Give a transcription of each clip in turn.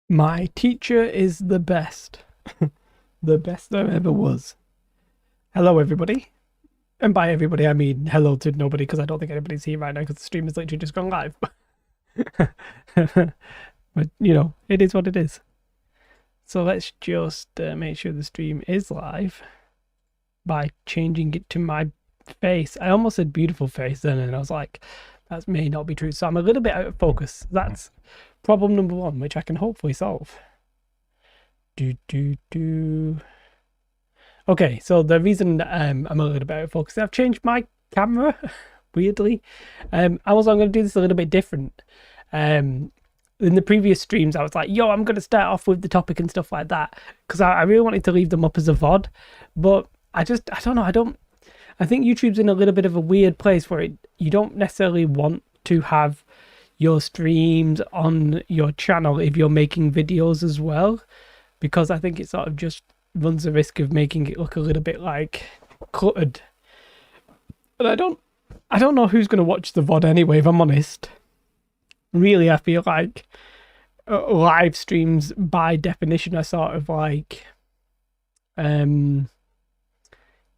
My teacher is the best. The best there ever was. Hello, everybody. And by everybody, I mean hello to nobody because I don't think anybody's here right now because the stream has literally just gone live. But, it is what it is. So let's just make sure the stream is live by changing it to my face. I almost said beautiful face then, and I was like, that may not be true. So I'm a little bit out of focus. That's problem number one, which I can hopefully solve. Okay, so the reason I'm a little bit out of focus, I've changed my camera, weirdly. I was going to do this a little bit different. In the previous streams, I was like, yo, I'm going to start off with the topic and stuff like that, because I really wanted to leave them up as a VOD, but I don't know, I think YouTube's in a little bit of a weird place where you don't necessarily want to have your streams on your channel if you're making videos as well, because I think it sort of just runs the risk of making it look a little bit like cluttered. But I don't know who's going to watch the VOD anyway, if I'm honest. Really, I feel like live streams by definition are sort of like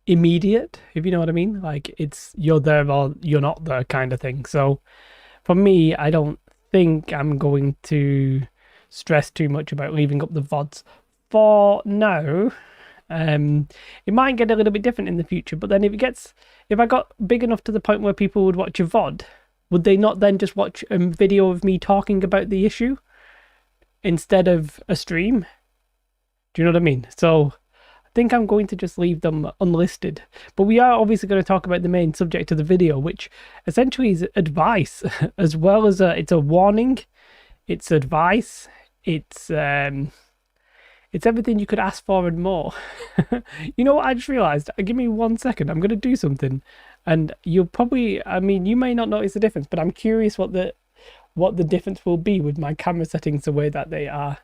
immediate, if you know what I mean. Like, it's you're there or you're not there kind of thing. So for me, I don't think I'm going to stress too much about leaving up the VODs for now. It might get a little bit different in the future, but then if I got big enough to the point where people would watch a VOD, would they not then just watch a video of me talking about the issue instead of a stream? Do you know what I mean? So I think I'm going to just leave them unlisted. But we are obviously going to talk about the main subject of the video, which essentially is advice, as well as it's a warning. It's advice. It's everything you could ask for and more. You know what I just realized? Give me 1 second. I'm going to do something. And you'll probably, you may not notice the difference, but I'm curious what the difference will be with my camera settings the way that they are.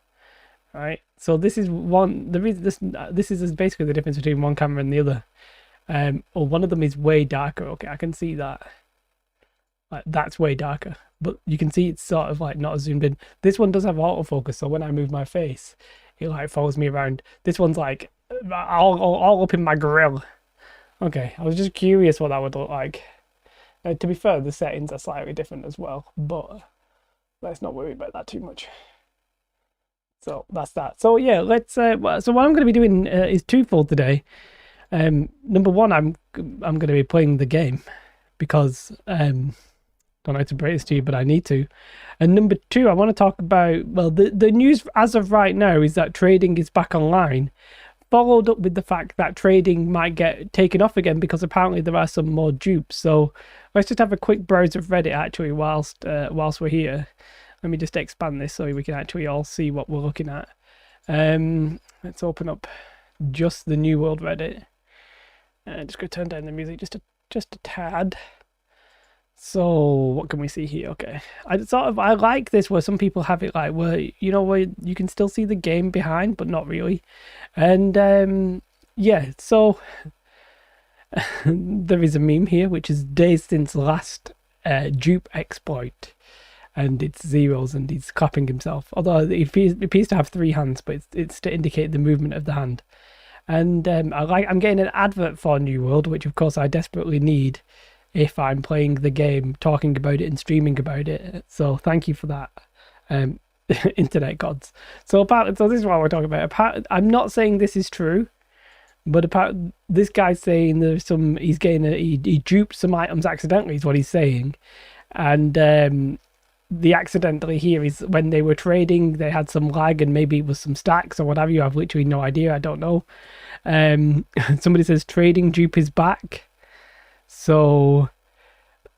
Right? So this is this is basically the difference between one camera and the other. Or one of them is way darker. Okay, I can see that. Like, that's way darker. But you can see it's sort of like not zoomed in. This one does have autofocus, so when I move my face, it like follows me around. This one's like all up in my grill. Okay, I was just curious what that would look like. To be fair, the settings are slightly different as well, but let's not worry about that too much. So that's that. So yeah, let's. So what I'm going to be doing is twofold today. Number one, I'm going to be playing the game because don't know how to break this to you, but I need to. And number two, I want to talk about, well, the news as of right now is that trading is back online, followed up with the fact that trading might get taken off again because apparently there are some more dupes. So let's just have a quick browse of Reddit actually whilst we're here. Let me just expand this so we can actually all see what we're looking at. Let's open up just the New World Reddit. Just go turn down the music just a tad. So what can we see here? Okay, I like this where some people have it like where you can still see the game behind but not really. And yeah, so there is a meme here which is days since last dupe exploit, and it's zeros and he's clapping himself, although he appears to have three hands, but it's to indicate the movement of the hand. And I'm getting an advert for New World, which of course I desperately need if I'm playing the game, talking about it and streaming about it. So thank you for that, internet gods. So this is what we're talking about. I'm not saying this is true, but this guy's saying he duped some items accidentally is what he's saying. And the accidentally here is when they were trading, they had some lag and maybe it was some stacks or what have you. I've literally no idea. I don't know. Somebody says trading dupe is back. So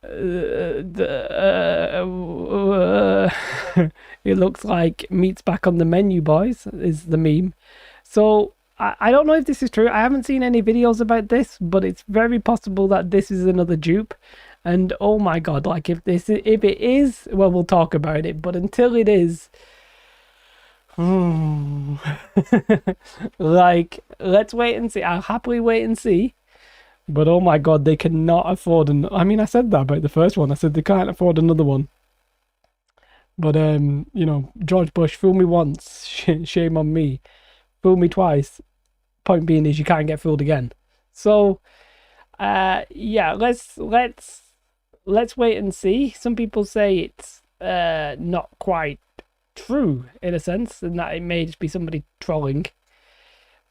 it looks like meat's back on the menu, boys, is the meme. So I don't know if this is true. I haven't seen any videos about this, but it's very possible that this is another dupe. And oh my god, like if it is, well, we'll talk about it. But until it is, like, let's wait and see. I'll happily wait and see. But oh my god, they cannot afford I said that about the first one. I said they can't afford another one. But you know, George Bush, fool me once, shame on me. Fool me twice. Point being is you can't get fooled again. So yeah, let's wait and see. Some people say it's not quite true in a sense, and that it may just be somebody trolling.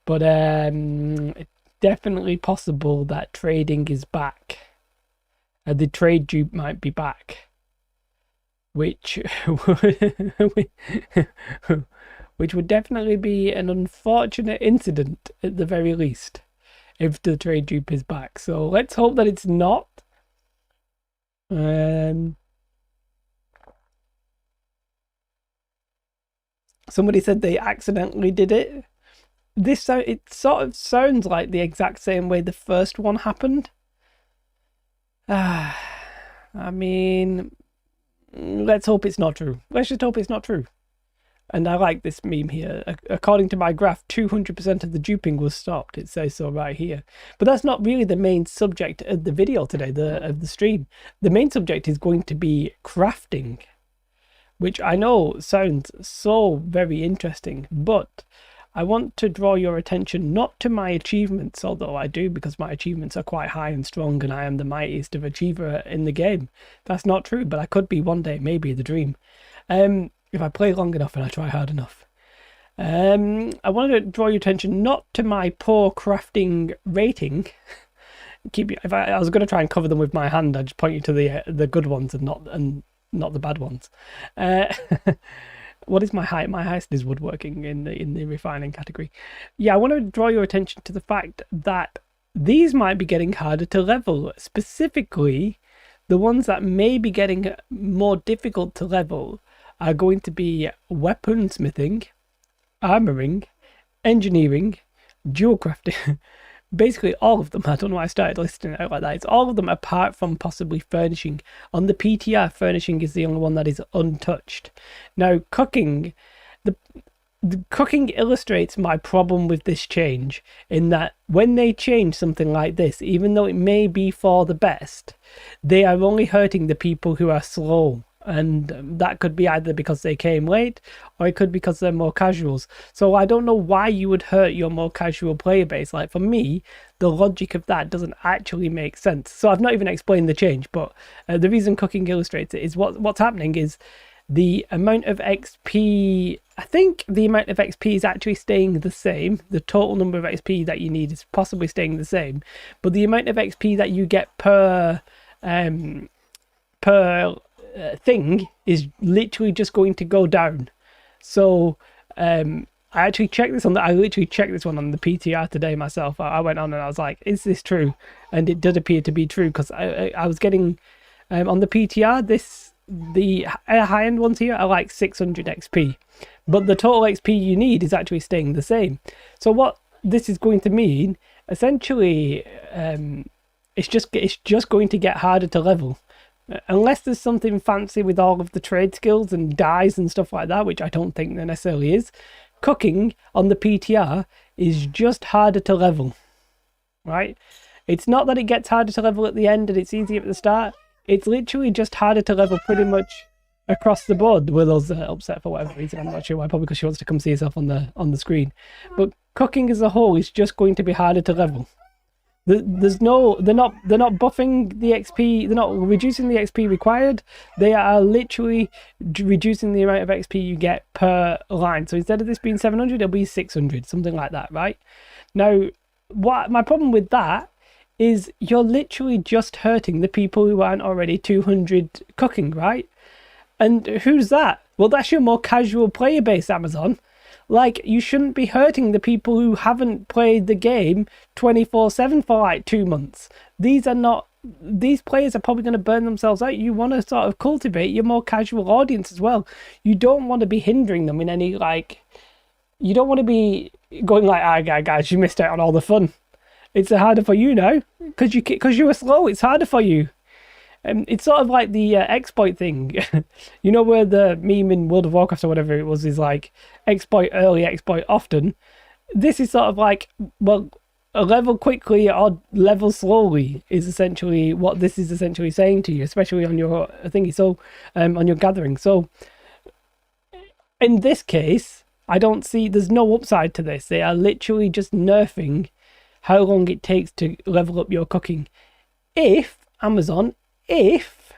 But it's definitely possible that trading is back. The trade dupe might be back, which which would definitely be an unfortunate incident at the very least if the trade dupe is back. So let's hope that it's not. Somebody said they accidentally did it. It sort of sounds like the exact same way the first one happened. I mean, let's hope it's not true. Let's just hope it's not true. And I like this meme here. According to my graph, 200% of the duping was stopped. It says so right here. But that's not really the main subject of the video today, of the stream. The main subject is going to be crafting, which I know sounds so very interesting, but I want to draw your attention not to my achievements, although I do, because my achievements are quite high and strong and I am the mightiest of achiever in the game. That's not true, but I could be one day, maybe the dream. If I play long enough and I try hard enough. I wanted to draw your attention not to my poor crafting rating. If I was going to try and cover them with my hand, I'd just point you to the good ones and not the bad ones. What is my height? My highest is woodworking in the refining category. Yeah, I want to draw your attention to the fact that these might be getting harder to level. Specifically, the ones that may be getting more difficult to level are going to be weaponsmithing, armoring, engineering, jewel crafting. Basically all of them. I don't know why I started listing it out like that. It's all of them apart from possibly furnishing. On the PTR, furnishing is the only one that is untouched. Now, cooking, the cooking illustrates my problem with this change, in that when they change something like this, even though it may be for the best, they are only hurting the people who are slow. And that could be either because they came late, or it could be because they're more casuals. So I don't know why you would hurt your more casual player base. Like, for me, the logic of that doesn't actually make sense. So I've not even explained the change, but the reason cooking illustrates it is what's happening is the amount of XP. I think the amount of XP is actually staying the same. The total number of XP that you need is possibly staying the same, but the amount of XP that you get per thing is literally just going to go down. So I actually checked this on I literally checked this one on the PTR today myself. I went on and I was like, is this true? And it did appear to be true, because I was getting on the PTR, the high-end ones here are like 600 XP, but the total XP you need is actually staying the same. So what this is going to mean, essentially, it's just going to get harder to level. Unless there's something fancy with all of the trade skills and dyes and stuff like that, which I don't think there necessarily is, cooking on the PTR is just harder to level, right? It's not that it gets harder to level at the end and it's easier at the start. It's literally just harder to level pretty much across the board. Willow's upset for whatever reason. I'm not sure why. Probably because she wants to come see herself on the screen. But cooking as a whole is just going to be harder to level. They're not buffing the XP. They're not reducing the XP required. They are literally reducing the amount of XP you get per line. So instead of this being 700, it'll be 600, something like that, right? Now, what my problem with that is, you're literally just hurting the people who aren't already 200 cooking, right? And who's that? Well, that's your more casual player base, Amazon. Like, you shouldn't be hurting the people who haven't played the game 24/7 for like 2 months. These players are probably going to burn themselves out. You want to sort of cultivate your more casual audience as well. You don't want to be hindering them in any, like, you don't want to be going like, guys, you missed out on all the fun. It's harder for you now because you were slow. It's harder for you. It's sort of like the exploit thing. You know, where the meme in World of Warcraft or whatever it was is like, exploit early, exploit often. This is sort of like, well, level quickly or level slowly is essentially what this is essentially saying to you, especially on your thingy. So on your gathering. So In this case, I don't see, there's no upside to this. They are literally just nerfing how long it takes to level up your cooking. If, Amazon, if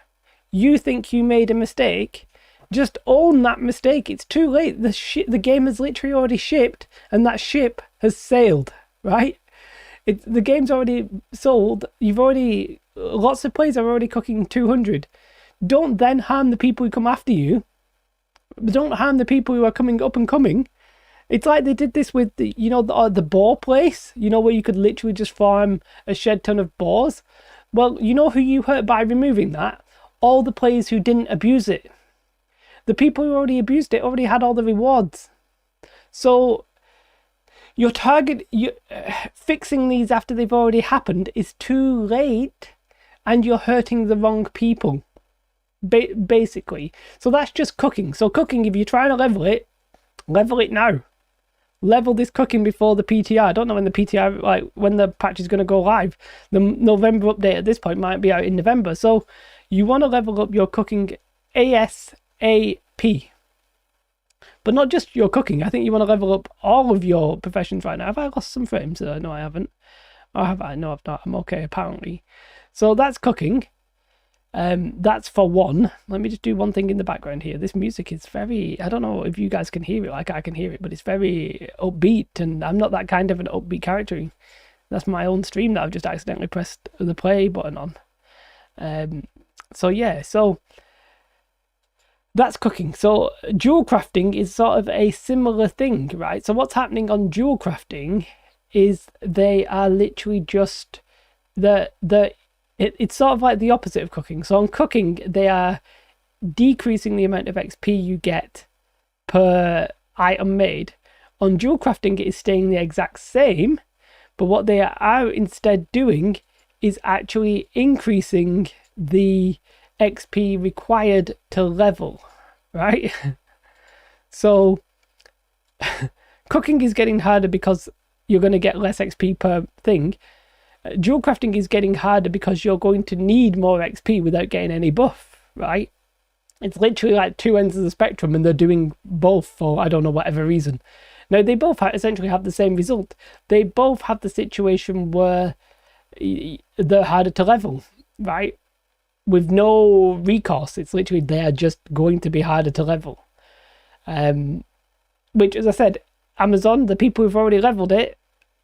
you think you made a mistake, just own that mistake. It's too late. The game has literally already shipped, and that ship has sailed, right? The game's already sold. Lots of players are already cooking 200. Don't then harm the people who come after you. Don't harm the people who are coming up and coming. It's like they did this with the boar place, where you could literally just farm a shed ton of boars. Well, you know who you hurt by removing that? All the players who didn't abuse it. The people who already abused it already had all the rewards. So your fixing these after they've already happened is too late, and you're hurting the wrong people, basically. So that's just cooking. So cooking, if you're trying to level it now. Level this cooking before the PTR. I don't know when the PTR, like when the patch is going to go live. The November update at this point might be out in November. So you want to level up your cooking ASAP. But not just your cooking. I think you want to level up all of your professions right now. Have I lost some frames? No, I haven't. Or have I? No, I've not. I'm okay, apparently. So that's cooking. That's for one. Let me just do one thing in the background here. This music is very, I don't know if you guys can hear it like I can hear it, but it's very upbeat, and I'm not that kind of an upbeat character. That's my own stream that I've just accidentally pressed the play button on. So yeah, so that's cooking. So jewel crafting is sort of a similar thing, right? So what's happening on jewel crafting is they are literally just it's sort of like the opposite of cooking. So on cooking, they are decreasing the amount of XP you get per item made. On jewel crafting, it is staying the exact same, but what they are instead doing is actually increasing the XP required to level, right? So cooking is getting harder because you're going to get less XP per thing. Jewel crafting is getting harder because you're going to need more XP without getting any buff, right? It's literally like two ends of the spectrum, and they're doing both for, I don't know, whatever reason. Now, they both essentially have the same result. They both have the situation where they're harder to level, right? With no recourse. It's literally, they are just going to be harder to level. Which, as I said, Amazon, the people who've already leveled it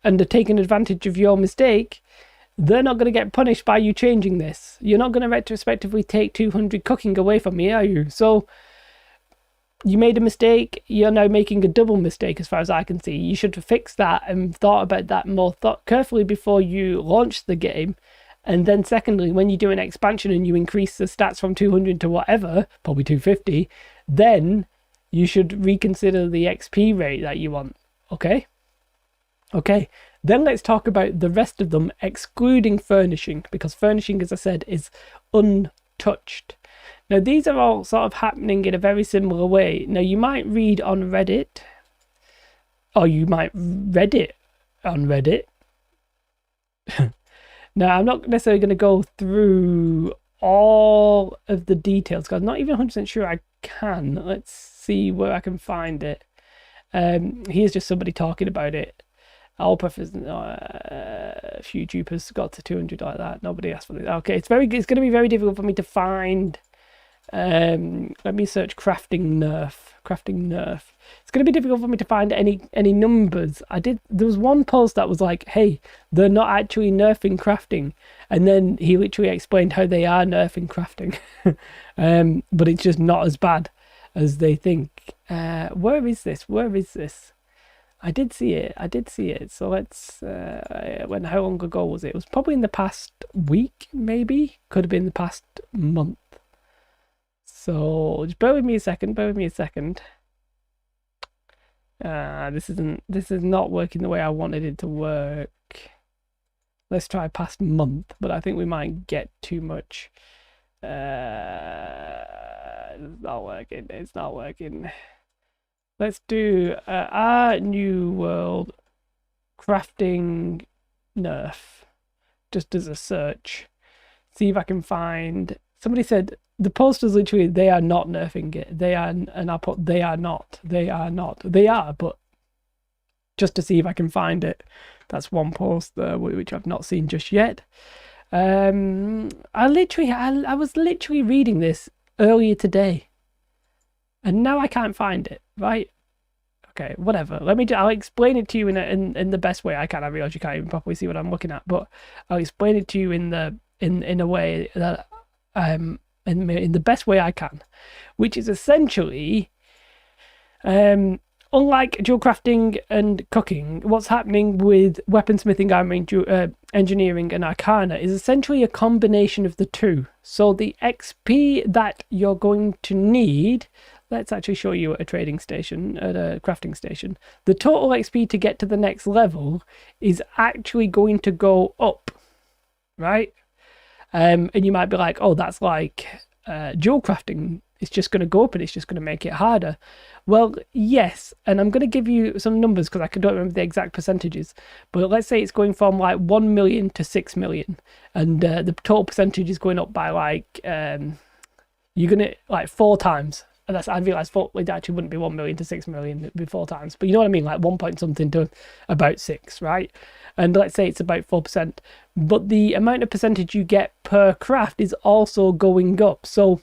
and are taking advantage of your mistake, they're not going to get punished by you changing this. You're not going to retrospectively take 200 cooking away from me, are you? So you made a mistake. You're now making a double mistake as far as I can see. You should have fixed that and thought about that more carefully before you launch the game. And then secondly, when you do an expansion and you increase the stats from 200 to whatever, probably 250, then you should reconsider the XP rate that you want. Okay? Okay, then let's talk about the rest of them, excluding furnishing, because furnishing, as I said, is untouched. Now, these are all sort of happening in a very similar way. Now, you might read on Reddit, or you might read it on Reddit. Now, I'm not necessarily going to go through all of the details, because I'm not even 100% sure I can. Let's see where I can find it. Here's just somebody talking about it. All preface, a few dupers got to 200 like that. Nobody asked for this. Okay, it's going to be very difficult for me to find. Let me search crafting nerf. It's going to be difficult for me to find any numbers. There was one post that was like, hey, they're not actually nerfing crafting, and then he literally explained how they are nerfing crafting. But it's just not as bad as they think. Where is this? I did see it. So let's, how long ago was it? It was probably in the past week, maybe. Could have been the past month. So just bear with me a second. This is not working the way I wanted it to work. Let's try past month, but I think we might get too much. It's not working. Let's do our new world crafting nerf, just as a search. See if I can find. Somebody said the posters literally, they are not nerfing it. They are, and I'll put, they are not. They are, but just to see if I can find it. That's one post there, which I've not seen just yet. I was literally reading this earlier today, and now I can't find it, right? Okay, whatever. I'll explain it to you in the best way I can. I realize you can't even properly see what I'm looking at, but I'll explain it to you in a way that in the best way I can, which is essentially, unlike dual crafting and cooking, what's happening with weaponsmithing, armor, engineering, and arcana is essentially a combination of the two. So the XP that you're going to need, let's actually show you at a trading station, at a crafting station. The total XP to get to the next level is actually going to go up, right? And you might be like, oh, that's like dual crafting. It's just going to go up and it's just going to make it harder. Well, yes, and I'm going to give you some numbers because I don't remember the exact percentages. But let's say it's going from like 1 million to 6 million, and the total percentage is going up by like you're going to like 4 times. And I realised it actually wouldn't be 1 million to 6 million, it'd be 4 times. But you know what I mean? Like 1 point something to about 6, right? And let's say it's about 4%. But the amount of percentage you get per craft is also going up. So,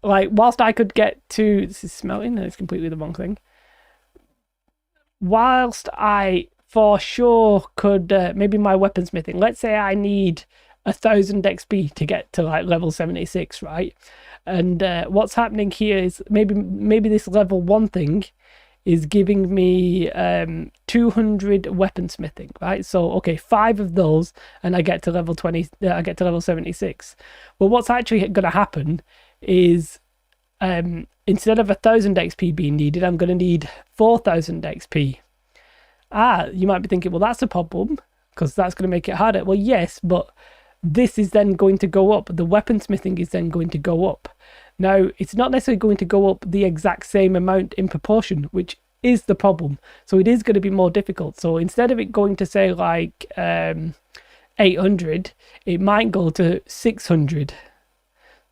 like, whilst I could get to... This is smelting, and it's completely the wrong thing. Whilst I, for sure, could... maybe my weaponsmithing. Let's say I need 1,000 XP to get to, like, level 76, right? And what's happening here is maybe this level 1 thing is giving me 200 weaponsmithing, right? So okay, 5 of those, and I get to level 20. I get to level 76. Well, what's actually going to happen is instead of 1,000 XP being needed, I'm going to need 4,000 XP. You might be thinking, well, that's a problem because that's going to make it harder. Well, yes, but this is then going to go up. The weaponsmithing is then going to go up. Now, it's not necessarily going to go up the exact same amount in proportion, which is the problem. So it is going to be more difficult. So instead of it going to say like 800, it might go to 600.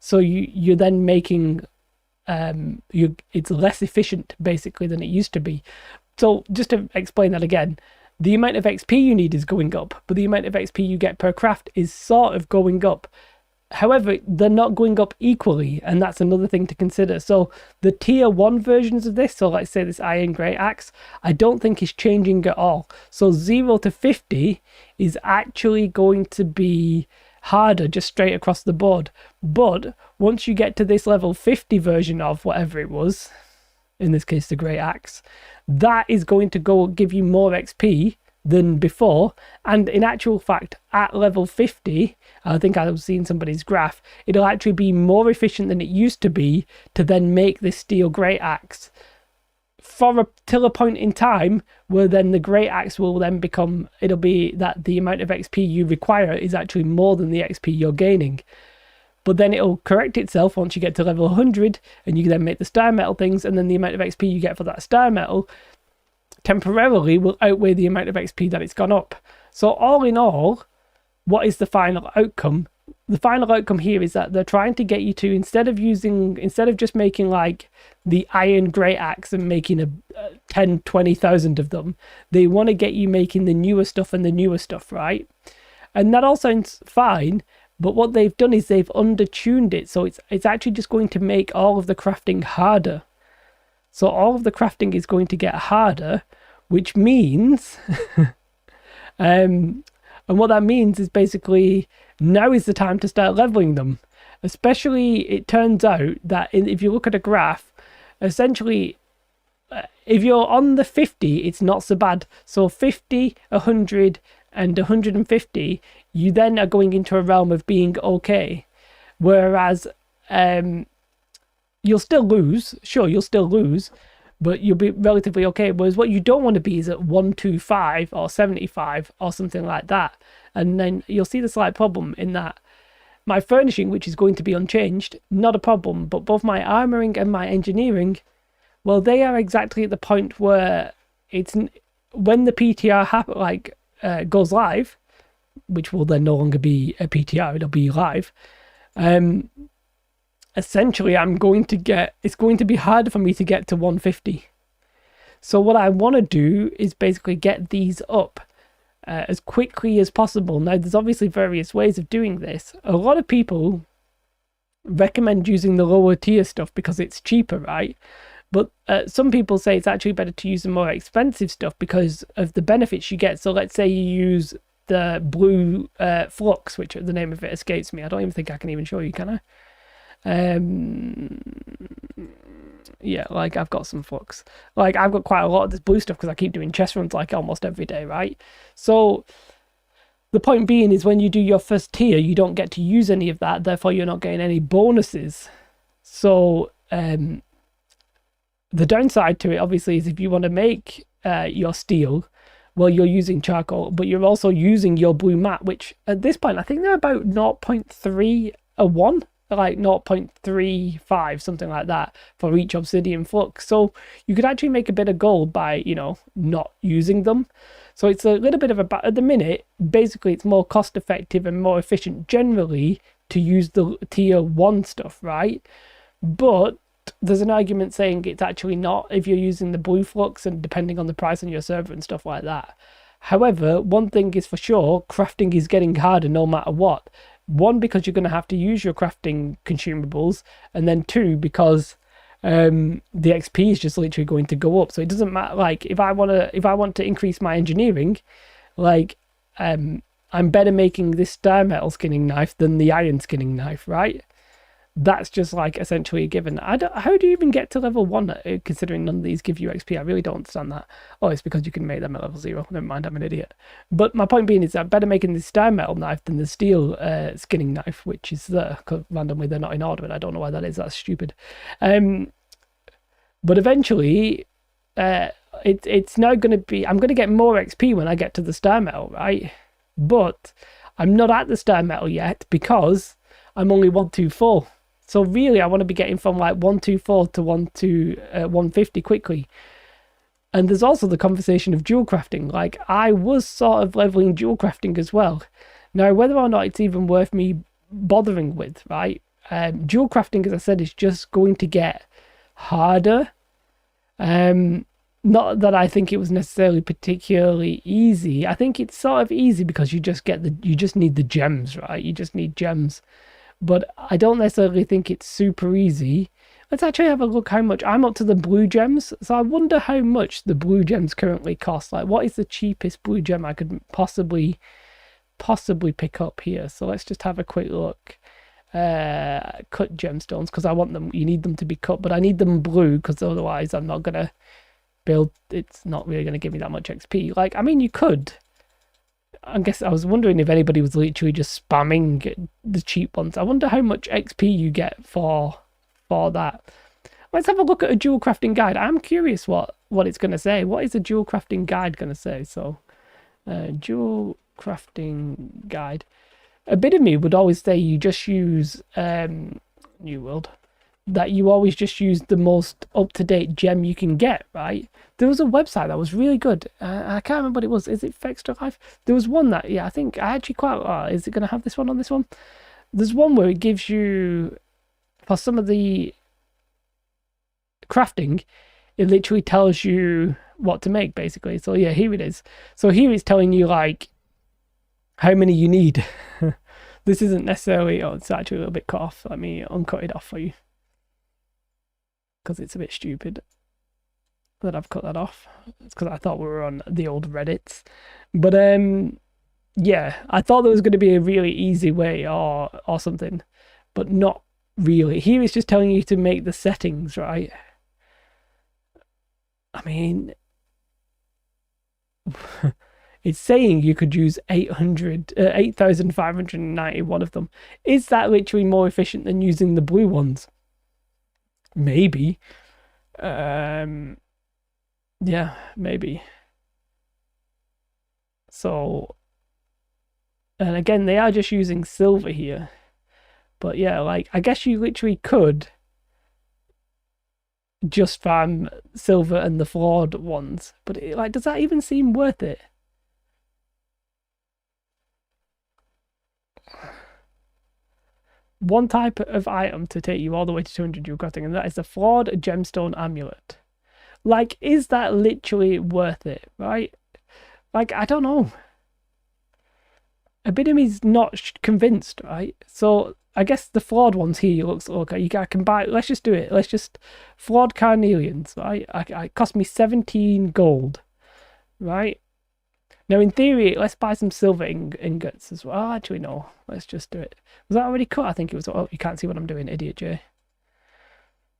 So you're then making it's less efficient basically than it used to be. So just to explain that again, the amount of XP you need is going up, but the amount of XP you get per craft is sort of going up. However, they're not going up equally, and that's another thing to consider. So the tier 1 versions of this, so let's say this iron great axe, I don't think is changing at all. So 0 to 50 is actually going to be harder just straight across the board. But once you get to this level 50 version of whatever it was, in this case the great axe, that is going to go give you more XP than before. And in actual fact, at level 50, I think I was seeing somebody's graph, it'll actually be more efficient than it used to be to then make this steel great axe till a point in time where then the great axe will then become, it'll be that the amount of XP you require is actually more than the XP you're gaining. But then it'll correct itself once you get to level 100, and you can then make the star metal things, and then the amount of XP you get for that star metal temporarily will outweigh the amount of XP that it's gone up. So all in all, what is the final outcome? The final outcome here is that they're trying to get you to, instead of just making like the iron great axe and making 20,000 of them, they want to get you making the newer stuff and the newer stuff, right? And that all sounds fine. But what they've done is they've undertuned it, so it's actually just going to make all of the crafting harder. So all of the crafting is going to get harder, which means, and what that means is basically now is the time to start leveling them. Especially, it turns out that if you look at a graph, essentially, if you're on the 50, it's not so bad. So 50, 100, and 150, you then are going into a realm of being okay. Whereas you'll still lose, but you'll be relatively okay. Whereas what you don't want to be is at 125 or 75 or something like that. And then you'll see the slight problem in that my furnishing, which is going to be unchanged, not a problem, but both my armoring and my engineering, well, they are exactly at the point where it's when the PTR goes live, which will then no longer be a PTR, it'll be live. essentially it's going to be harder for me to get to 150. So what I want to do is basically get these up as quickly as possible. Now, there's obviously various ways of doing this. A lot of people recommend using the lower tier stuff because it's cheaper, right? But some people say it's actually better to use the more expensive stuff because of the benefits you get. So let's say you use the blue flux, which the name of it escapes me. I don't even think I can even show you, can I? Yeah, like I've got some flux. Like I've got quite a lot of this blue stuff because I keep doing chest runs like almost every day, right? So the point being is when you do your first tier, you don't get to use any of that. Therefore, you're not getting any bonuses. So the downside to it, obviously, is if you want to make your steel, well, you're using charcoal, but you're also using your blue mat, which at this point, I think they're about 0.3 like 0.35, something like that, for each obsidian flux. So you could actually make a bit of gold by, you know, not using them. So it's a little bit of a, at the minute, basically it's more cost effective and more efficient generally to use the tier 1 stuff, right? But there's an argument saying it's actually not if you're using the blue flux and depending on the price on your server and stuff like that. However, one thing is for sure, crafting is getting harder no matter what. One, because you're going to have to use your crafting consumables, and then two, because the XP is just literally going to go up. So it doesn't matter. Like if I want to increase my engineering, like I'm better making this star metal skinning knife than the iron skinning knife, right? That's just like essentially a given. How do you even get to level 1 considering none of these give you XP? I really don't understand that. Oh, it's because you can make them at level 0. Never mind, I'm an idiot. But my point being is that I'm better making the star metal knife than the steel skinning knife, which is there, because randomly they're not in order, and I don't know why that is. That's stupid. But eventually, it's now going to be... I'm going to get more XP when I get to the star metal, right? But I'm not at the star metal yet because I'm only 124. So really, I want to be getting from like 124 to 150 quickly. And there's also the conversation of dual crafting. Like I was sort of leveling dual crafting as well. Now, whether or not it's even worth me bothering with, right? Dual crafting, as I said, is just going to get harder. Not that I think it was necessarily particularly easy. I think it's sort of easy because you just need the gems, right? You just need gems. But I don't necessarily think it's super easy. Let's actually have a look how much. I'm up to the blue gems, so I wonder how much the blue gems currently cost. Like, what is the cheapest blue gem I could possibly pick up here? So let's just have a quick look. Cut gemstones, because I want them. You need them to be cut, but I need them blue because otherwise I'm not gonna build. It's not really gonna give me that much XP. Like, I mean, you could. I guess I was wondering if anybody was literally just spamming the cheap ones. I wonder how much XP you get for that. Let's have a look at a dual crafting guide. I'm curious what it's going to say. What is a dual crafting guide going to say? So, dual crafting guide. A bit of me would always say you just use New World. That you always just use the most up-to-date gem you can get, right? There was a website that was really good. I can't remember what it was. Is it Fextra Life? There was one that, yeah, I think I actually quite... is it going to have this one on this one? There's one where it gives you... For some of the crafting, it literally tells you what to make, basically. So, yeah, here it is. So here it's telling you, like, how many you need. This isn't necessarily... Oh, it's actually a little bit cut off. Let me uncut it off for you. Because it's a bit stupid that I've cut that off. It's because I thought we were on the old Reddits. But yeah, I thought there was going to be a really easy way or something, but not really. Here it's just telling you to make the settings, right? I mean, it's saying you could use 8,591 of them. Is that literally more efficient than using the blue ones? Maybe. Yeah, maybe. So, and again, they are just using silver here. But yeah, like, I guess you literally could just farm silver and the flawed ones. But, like, does that even seem worth it? one type of item to take you all the way to 200 jewel crafting, and that is the flawed gemstone amulet. Like, is that literally worth it, right? Like, I don't know. A bit of me's not convinced, right? So I guess the flawed ones here looks okay. I can buy. Let's just do it. Let's just flawed carnelians, right? It cost me 17 gold, right? Now in theory, let's buy some silver ingots as well. Actually, no. Let's just do it. Was that already cut? I think it was. Oh, you can't see what I'm doing, idiot Jay.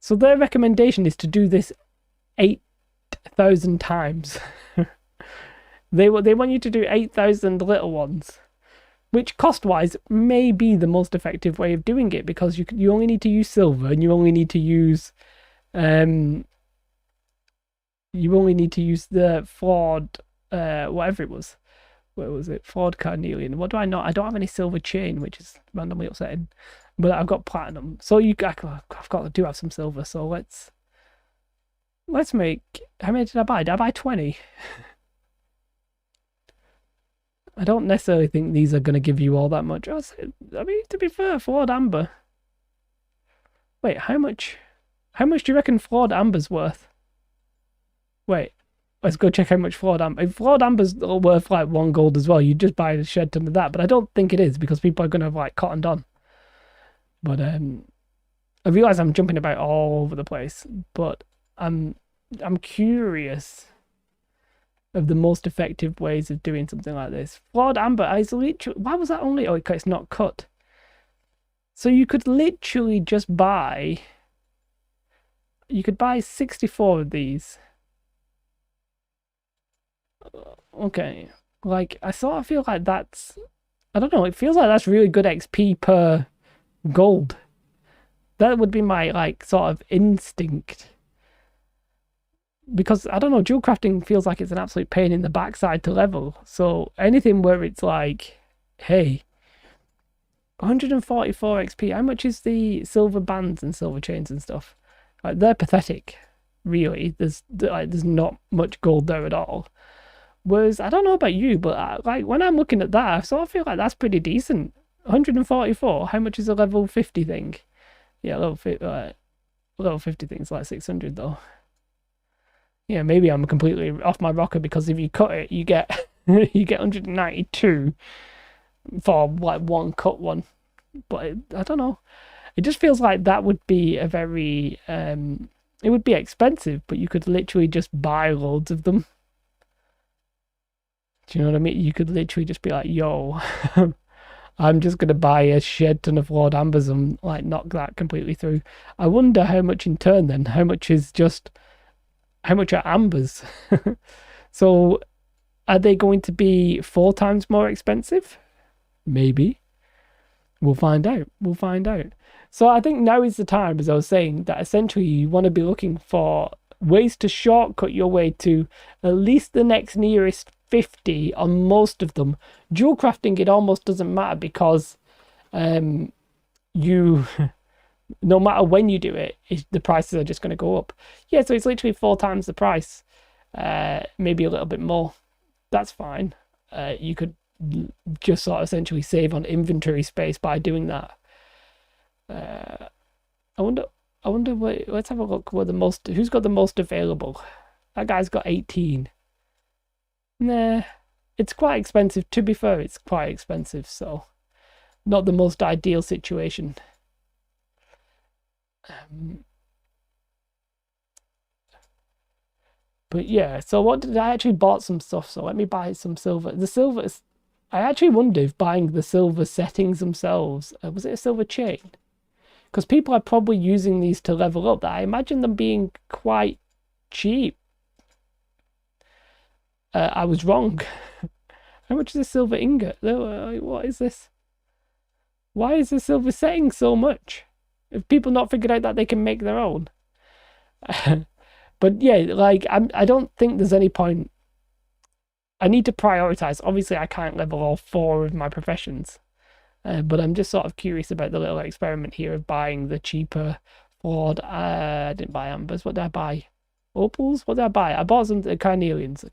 So their recommendation is to do this 8,000 times. They want you to do 8,000 little ones, which cost-wise may be the most effective way of doing it, because you only need to use silver, and you only need to use the flawed whatever it was. Where was it? Flawed carnelian. What do I not? I don't have any silver chain, which is randomly upsetting. But I've got platinum, so I do have some silver. So let's make. How many did I buy? Did I buy 20? I don't necessarily think these are going to give you all that much. I mean, to be fair, flawed amber. Wait, how much do you reckon flawed amber's worth? Wait, let's go check how much flawed amber. If flawed amber's worth like 1 gold as well, you'd just buy a shed ton of that. But I don't think it is, because people are going to have like cottoned on. But I realise I'm jumping about all over the place. But I'm curious of the most effective ways of doing something like this. Flawed amber is literally... Why was that only... Oh, it's not cut. So you could literally just buy... You could buy 64 of these. Okay. Like, I sort of feel like that's... I don't know, it feels like that's really good XP per gold. That would be my, like, sort of instinct. Because, I don't know, jewel crafting feels like it's an absolute pain in the backside to level. So anything where it's like, hey, 144 XP, how much is the silver bands and silver chains and stuff? Like, they're pathetic, really. There's not much gold there at all. Whereas, I don't know about you, but like when I'm looking at that, I sort of feel like that's pretty decent. 144, how much is a level 50 thing? Yeah, level 50 thing's like 600 though. Yeah, maybe I'm completely off my rocker, because if you cut it, you get you get 192 for like one cut one. But I don't know. It just feels like that would be a very it would be expensive, but you could literally just buy loads of them. Do you know what I mean? You could literally just be like, yo, I'm just gonna buy a shed ton of flawed ambers and like knock that completely through. I wonder how much in turn then. How much are ambers? So are they going to be 4 times more expensive? Maybe. We'll find out. So I think now is the time, as I was saying, that essentially you want to be looking for ways to shortcut your way to at least the next nearest 50 on most of them. Jewel crafting, it almost doesn't matter, because you no matter when you do it, the prices are just going to go up. Yeah, so it's literally 4 times the price, maybe a little bit more. That's fine. You could just sort of essentially save on inventory space by doing that. I wonder what, let's have a look where who's got the most available. That guy's got 18. Nah, it's quite expensive. To be fair, it's quite expensive, so not the most ideal situation. But yeah, so what did I actually bought some stuff, so let me buy some silver. The silver is, I actually wonder if buying the silver settings themselves, was it a silver chain? Because people are probably using these to level up. I imagine them being quite cheap. I was wrong. How much is a silver ingot? What is this? Why is the silver setting so much? Have people not figured out that they can make their own? But yeah, like I don't think there's any point. I need to prioritize. Obviously, I can't level all 4 of my professions, but I'm just sort of curious about the little experiment here of buying the cheaper flawed. I didn't buy ambers. What did I buy? Opals? What did I buy? I bought some carnelians.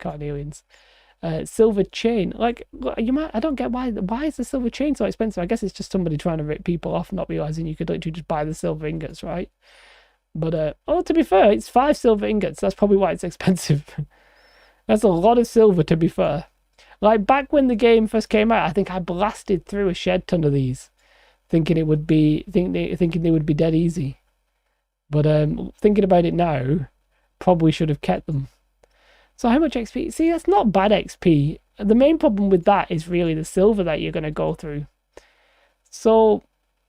silver chain. Like, you might, I don't get why is the silver chain so expensive? I guess it's just somebody trying to rip people off, not realizing you could literally just buy the silver ingots, right? But oh, to be fair, it's 5 silver ingots. That's probably why it's expensive. That's a lot of silver, to be fair. Like, back when the game first came out, I think I blasted through a shed ton of these, thinking it would be thinking they would be dead easy. But thinking about it now, probably should have kept them. So how much XP? See, that's not bad XP. The main problem with that is really the silver that you're going to go through. So,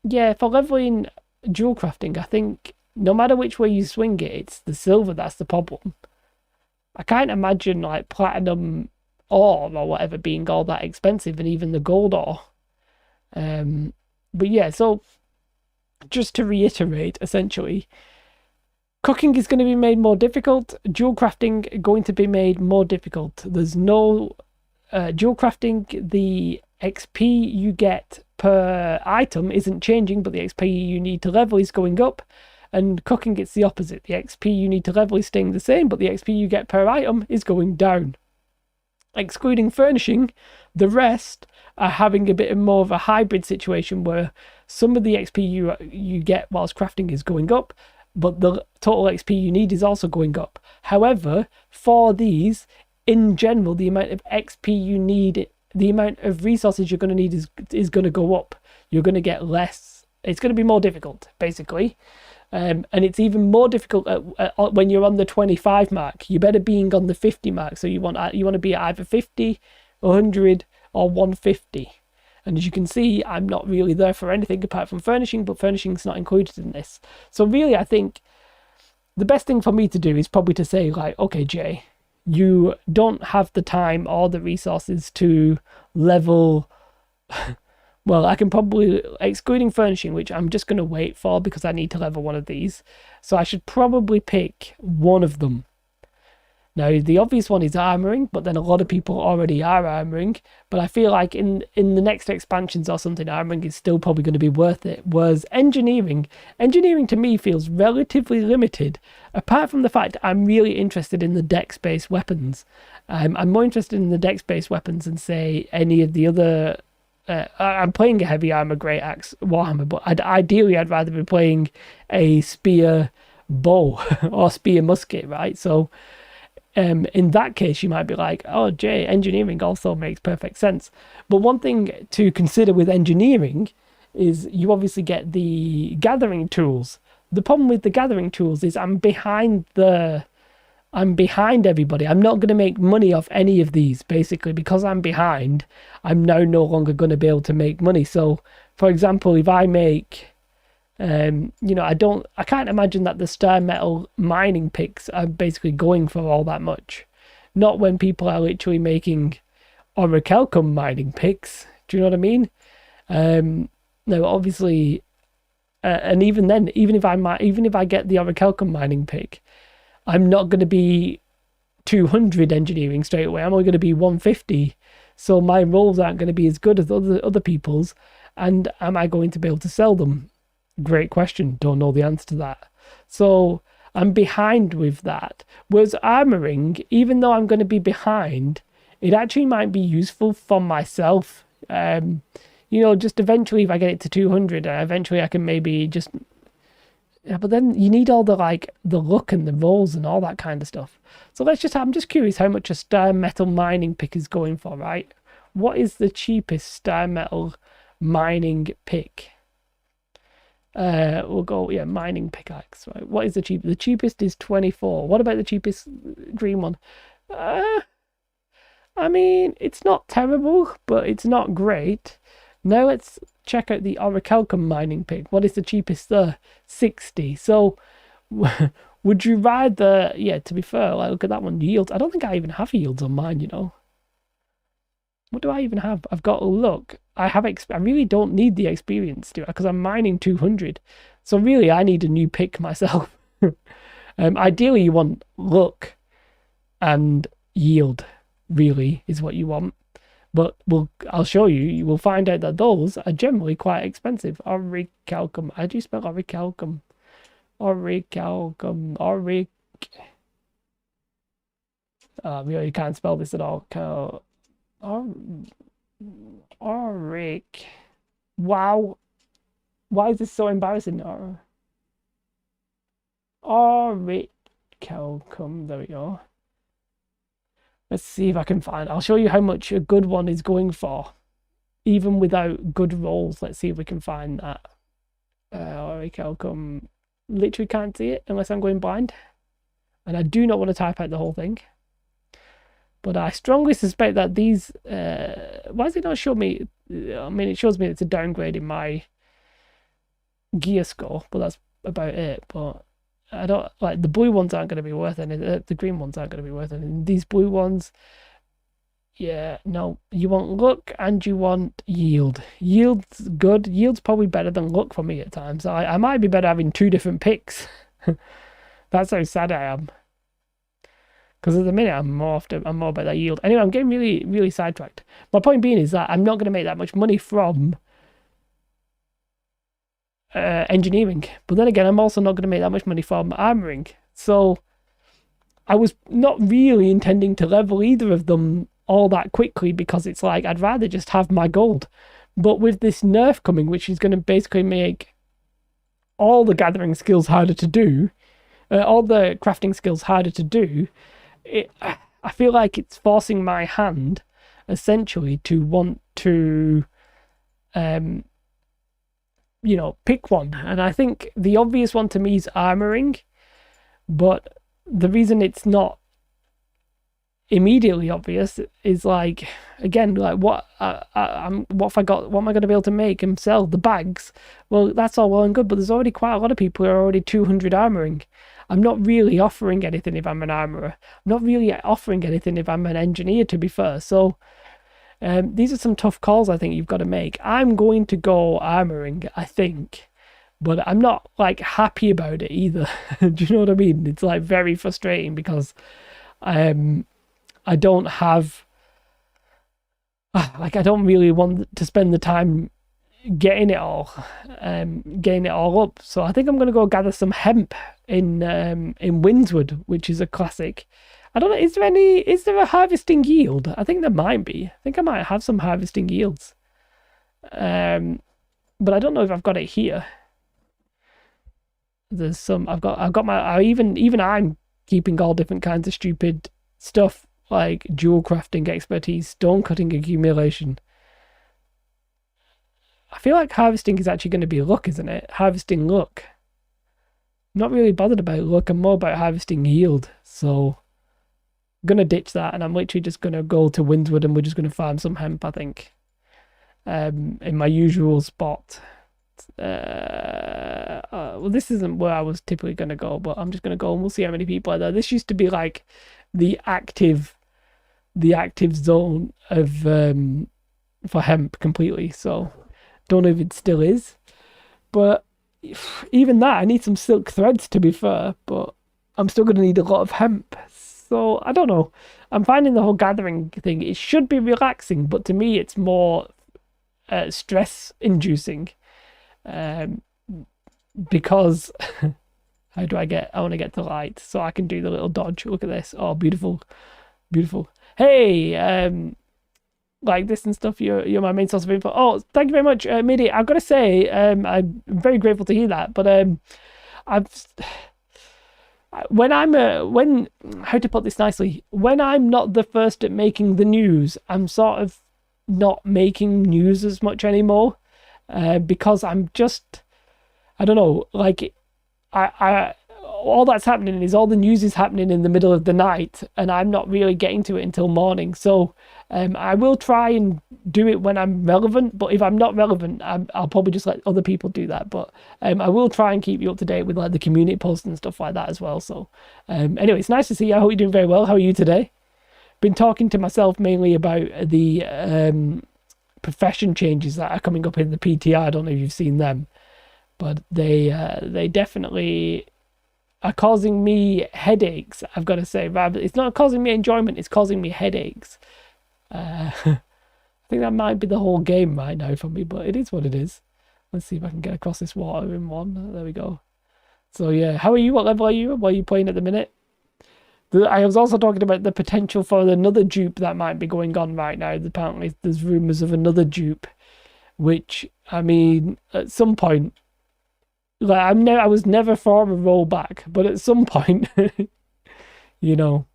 yeah, for leveling jewel crafting, I think no matter which way you swing it, it's the silver that's the problem. I can't imagine like platinum ore or whatever being all that expensive, and even the gold ore. But yeah, so just to reiterate, essentially, cooking is going to be made more difficult. Jewel crafting going to be made more difficult. There's no jewel crafting. The XP you get per item isn't changing, but the XP you need to level is going up. And cooking, it's the opposite. The XP you need to level is staying the same, but the XP you get per item is going down. Excluding furnishing, the rest are having a bit more of a hybrid situation where some of the XP you get whilst crafting is going up, but the total XP you need is also going up. However, for these, in general, the amount of XP you need, the amount of resources you're going to need is going to go up. You're going to get less. It's going to be more difficult, basically. And it's even more difficult when you're on the 25 mark. You better being on the 50 mark. So you want to be at either 50, 100, or 150. And as you can see, I'm not really there for anything apart from furnishing, but furnishing's not included in this. So really, I think the best thing for me to do is probably to say, like, okay, Jay, you don't have the time or the resources to level... Well, I can probably, excluding furnishing, which I'm just going to wait for because I need to level one of these. So I should probably pick one of them. Now, the obvious one is armoring, but then a lot of people already are armoring. But I feel like in the next expansions or something, armoring is still probably going to be worth it. Whereas engineering to me feels relatively limited. Apart from the fact I'm really interested in the dex-based weapons. I'm more interested in the dex-based weapons than, say, any of the other... I'm playing a heavy armor great axe warhammer, but ideally I'd rather be playing a spear bow or spear musket, right? So in that case you might be like, oh Jay, engineering also makes perfect sense. But one thing to consider with engineering is you obviously get the gathering tools. The problem with the gathering tools is I'm behind everybody. I'm not going to make money off any of these, basically, because I'm behind. I'm now no longer going to be able to make money. So, for example, if I make, I can't imagine that the star metal mining picks are basically going for all that much. Not when people are literally making orichalcum mining picks. Do you know what I mean? Now, obviously, and even then, even if I get the orichalcum mining pick, I'm not going to be 200 engineering straight away. I'm only going to be 150. So my rolls aren't going to be as good as other people's. And am I going to be able to sell them? Great question. Don't know the answer to that. So I'm behind with that. Whereas armoring, even though I'm going to be behind, it actually might be useful for myself. Just eventually if I get it to 200, eventually I can maybe just... Yeah, but then you need all the luck and the rolls and all that kind of stuff. So I'm just curious how much a star metal mining pick is going for, right? What is the cheapest star metal mining pick? We'll go, mining pickaxe, right? What is the cheapest? The cheapest is 24. What about the cheapest green one? I mean, it's not terrible, but it's not great. Now let's check out the orichalcum mining pick. What is the cheapest there? 60. So would you rather, to be fair, look at that one, yields. I don't think I even have yields on mine, What do I even have? I've got luck. I really don't need the experience, do I? Because I'm mining 200. So really, I need a new pick myself. Ideally, you want luck and yield, really, is what you want. But I'll show you. You will find out that those are generally quite expensive. Orichalcum. How do you spell orichalcum? Really, you can't spell this at all. Oh, Auric. Wow. Why is this so embarrassing? Auric. Come. There we go. Let's see if I can find. I'll show you how much a good one is going for, even without good rolls. Let's see if we can find that. Auric come. Literally can't see it unless I'm going blind. And I do not want to type out the whole thing. But I strongly suspect that these... why does it not show me... I mean, it shows me it's a downgrade in my gear score, but that's about it. But I don't... Like, the blue ones aren't going to be worth anything. The green ones aren't going to be worth anything. These blue ones... Yeah, no. You want luck and you want yield. Yield's good. Yield's probably better than luck for me at times. I might be better having two different picks. That's how sad I am. Because at the minute I'm more about that yield. Anyway, I'm getting really, really sidetracked. My point being is that I'm not going to make that much money from engineering. But then again, I'm also not going to make that much money from armoring. So I was not really intending to level either of them all that quickly, because it's like I'd rather just have my gold. But with this nerf coming, which is going to basically make all the gathering skills harder to do, all the crafting skills harder to do, I feel like it's forcing my hand essentially to want to pick one. And I think the obvious one to me is armoring, but the reason it's not immediately obvious is like, again, like what have I got? What am I going to be able to make and sell? The bags. Well, that's all well and good, but there's already quite a lot of people who are already 200 armoring. I'm not really offering anything if I'm an armorer. I'm not really offering anything if I'm an engineer, to be fair. So these are some tough calls I think you've got to make. I'm going to go armoring, I think, but I'm not like happy about it either. Do you know what I mean? It's like very frustrating because I don't have, like, I don't really want to spend the time getting it all up. So I think I'm going to go gather some hemp in Windswood, which is a classic. I don't know, is there a harvesting yield? I think there might be. I think I might have some harvesting yields. But I don't know if I've got it here. There's some, I've got my, even I'm keeping all different kinds of stupid stuff, like jewel crafting expertise, stone cutting accumulation. I feel like harvesting is actually going to be luck, isn't it? Harvesting luck. I'm not really bothered about luck. I'm more about harvesting yield. So I'm going to ditch that, and I'm literally just going to go to Windswood and we're just going to farm some hemp, I think. In my usual spot. Well, this isn't where I was typically going to go, but I'm just going to go and we'll see how many people are there. This used to be like the active zone of for hemp completely, so don't know if it still is, but even that, I need some silk threads, to be fair, but I'm still going to need a lot of hemp. So I don't know, I'm finding the whole gathering thing, it should be relaxing, but to me it's more stress inducing, because how do I want to get to light so I can do the little dodge. Look at this. Oh, beautiful, beautiful. Hey, like this and stuff, you're my main source of info. Oh, thank you very much, Midi. I've got to say, I'm very grateful to hear that, but I've when how to put this nicely, when I'm not the first at making the news, I'm sort of not making news as much anymore, because I'm just, I don't know, like I all that's happening is all the news is happening in the middle of the night, and I'm not really getting to it until morning. So I will try and do it when I'm relevant, but if I'm not relevant, I'll probably just let other people do that. But I will try and keep you up to date with like the community posts and stuff like that as well. So anyway, it's nice to see you. I hope you're doing very well. How are you today? Been talking to myself mainly about the profession changes that are coming up in the PTR. I don't know if you've seen them, but they definitely are causing me headaches, I've got to say. Rather, it's not causing me enjoyment, it's causing me headaches. I think that might be the whole game right now for me, but it is what it is. Let's see if I can get across this water in one. There we go. So yeah, how are you? What level are you? What are you playing at the minute? I was also talking about the potential for another dupe that might be going on right now. Apparently, there's rumors of another dupe, which, I mean, at some point, like I was never for a rollback, but at some point, you know,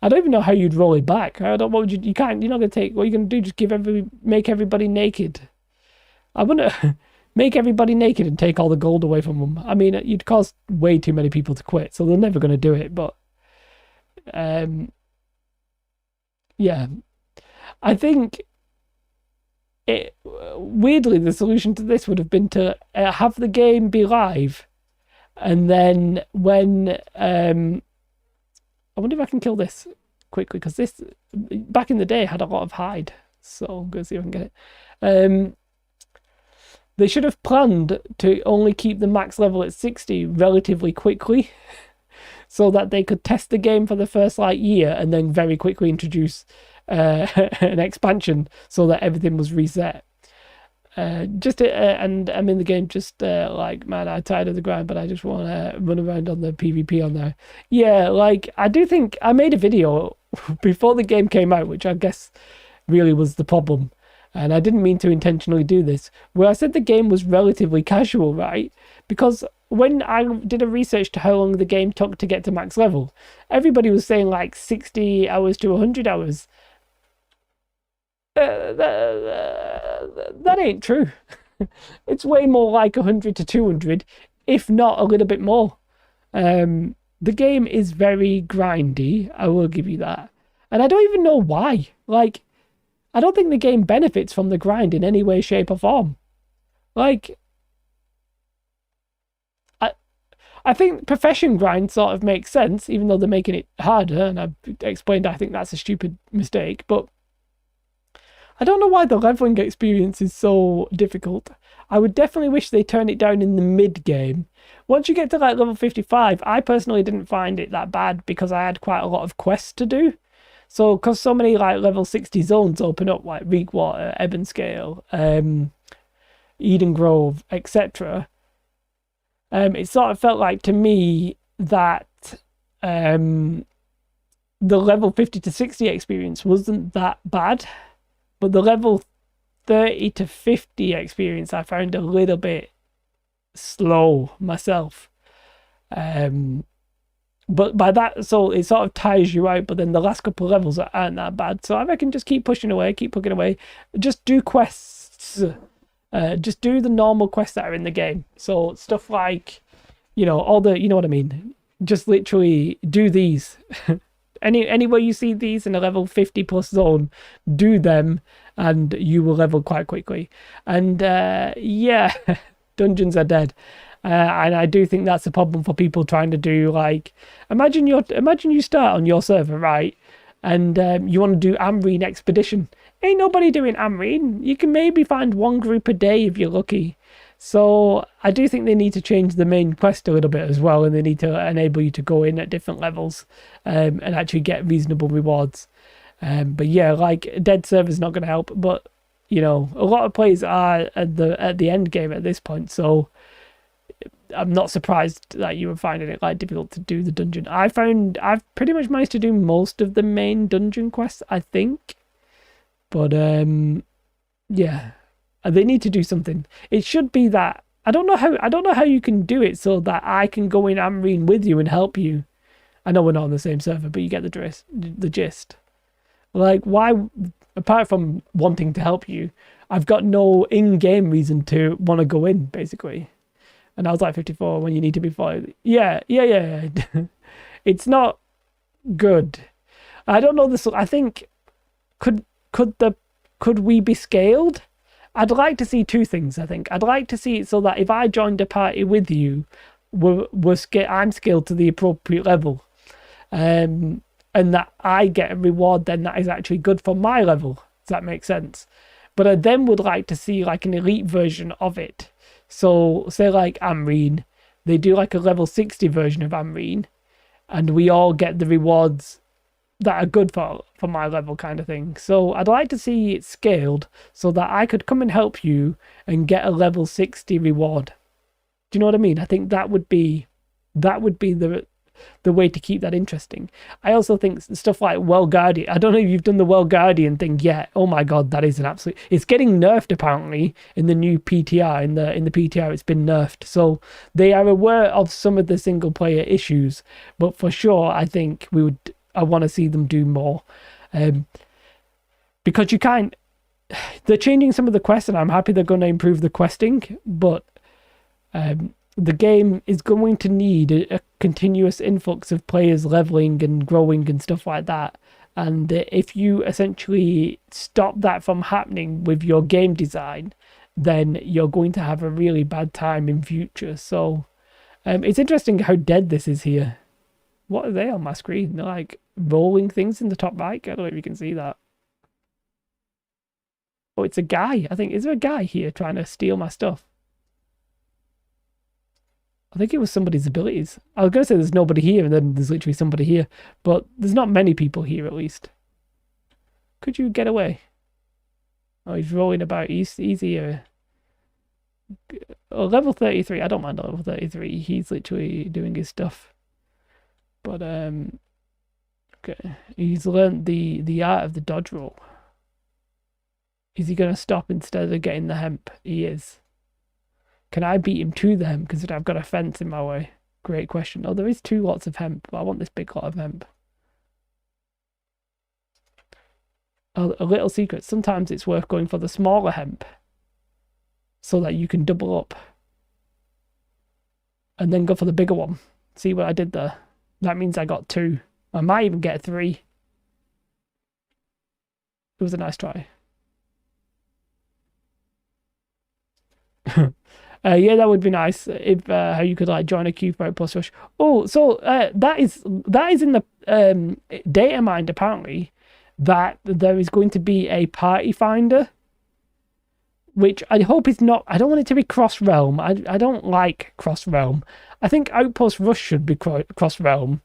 I don't even know how you'd roll it back. I don't. What would you can't. You're not gonna take. What you're gonna do? Just make everybody naked. I wouldn't make everybody naked and take all the gold away from them. I mean, you'd cause way too many people to quit, so they're never gonna do it. But, yeah, I think weirdly, the solution to this would have been to have the game be live, and then when I wonder if I can kill this quickly, because this back in the day had a lot of hide, so I'm gonna see if I can get it. They should have planned to only keep the max level at 60 relatively quickly, so that they could test the game for the first year and then very quickly introduce an expansion so that everything was reset. And I'm in the game just man, I'm tired of the grind, but I just want to run around on the PvP on there. Yeah, I do think I made a video before the game came out, which I guess really was the problem. And I didn't mean to intentionally do this, where I said the game was relatively casual, right? Because when I did a research to how long the game took to get to max level, everybody was saying 60 hours to 100 hours. That ain't true. It's way more like 100 to 200, if not a little bit more. The game is very grindy, I will give you that. And I don't even know why. I don't think the game benefits from the grind in any way, shape, or form. I think profession grind sort of makes sense, even though they're making it harder, and I've explained I think that's a stupid mistake, but I don't know why the leveling experience is so difficult. I would definitely wish they turned it down in the mid-game. Once you get to level 55, I personally didn't find it that bad because I had quite a lot of quests to do. So, because so many level 60 zones open up, like Reekwater, Ebonscale, Eden Grove, etc., it sort of felt like to me that the level 50 to 60 experience wasn't that bad. But the level 30 to 50 experience I found a little bit slow myself. But by that, so it sort of tires you out, but then the last couple of levels aren't that bad. So I reckon just keep pushing away, keep plugging away. Just do quests. Just do the normal quests that are in the game. So stuff like, all the, you know what I mean? Just literally do these. Anywhere you see these in a level 50 plus zone, do them and you will level quite quickly. And yeah, dungeons are dead. And I do think that's a problem for people trying to do imagine you start on your server, right? And you want to do Amrine Expedition. Ain't nobody doing Amrine. You can maybe find one group a day if you're lucky. So I do think they need to change the main quest a little bit as well, and they need to enable you to go in at different levels and actually get reasonable rewards. But yeah, dead server's not going to help. But a lot of players are at the end game at this point, so I'm not surprised that you were finding it difficult to do the dungeon. I've pretty much managed to do most of the main dungeon quests, I think. But yeah. They need to do something. It should be that I don't know how you can do it so that I can go in Amrine with you and help you. I know we're not on the same server, but you get the gist. Why, apart from wanting to help you, I've got no in-game reason to want to go in, basically. And I was 54 when you need to be 40. Yeah. It's not good. I don't know this. I think could we be scaled? I'd like to see two things, I think. I'd like to see it so that if I joined a party with you, I'm scaled to the appropriate level. And that I get a reward then that is actually good for my level. Does that make sense? But I then would like to see an elite version of it. So say Amrine, they do a level 60 version of Amrine, and we all get the rewards that are good for my level kind of thing. So I'd like to see it scaled so that I could come and help you and get a level 60 reward. Do you know what I mean? I think that would be the the way to keep that interesting. I also think stuff like World Guardian. I don't know if you've done the World Guardian thing yet. Oh my god, that is an absolute. It's getting nerfed apparently in the new PTR. In the PTR, it's been nerfed. So they are aware of some of the single player issues, but for sure, I think I want to see them do more, because you can't. They're changing some of the quests, and I'm happy they're going to improve the questing, but the game is going to need a continuous influx of players leveling and growing and stuff like that. And if you essentially stop that from happening with your game design, then you're going to have a really bad time in future. So it's interesting how dead this is here. What are they on my screen? They're like rolling things in the top right. I don't know if you can see that. Oh, it's a guy. I think, is there a guy here trying to steal my stuff? I think it was somebody's abilities. I was going to say there's nobody here, and then there's literally somebody here. But there's not many people here, at least. Could you get away? Oh, he's rolling about. He's here. Oh, level 33. I don't mind level 33. He's literally doing his stuff. But, okay. He's learned the art of the dodge roll. Is he going to stop instead of getting the hemp? He is. Can I beat him to the hemp because I've got a fence in my way? Great question. Oh, there is 2 lots of hemp, but I want this big lot of hemp. Oh, a little secret. Sometimes it's worth going for the smaller hemp so that you can double up. And then go for the bigger one. See what I did there? That means I got 2. I might even get 3. It was a nice try. Yeah, that would be nice if how you could like join a queue for Outpost Rush. Oh, so that is in the data mined apparently, that there is going to be a party finder, which I hope is not. I don't want it to be cross realm. I don't like cross realm. I think Outpost Rush should be cross realm,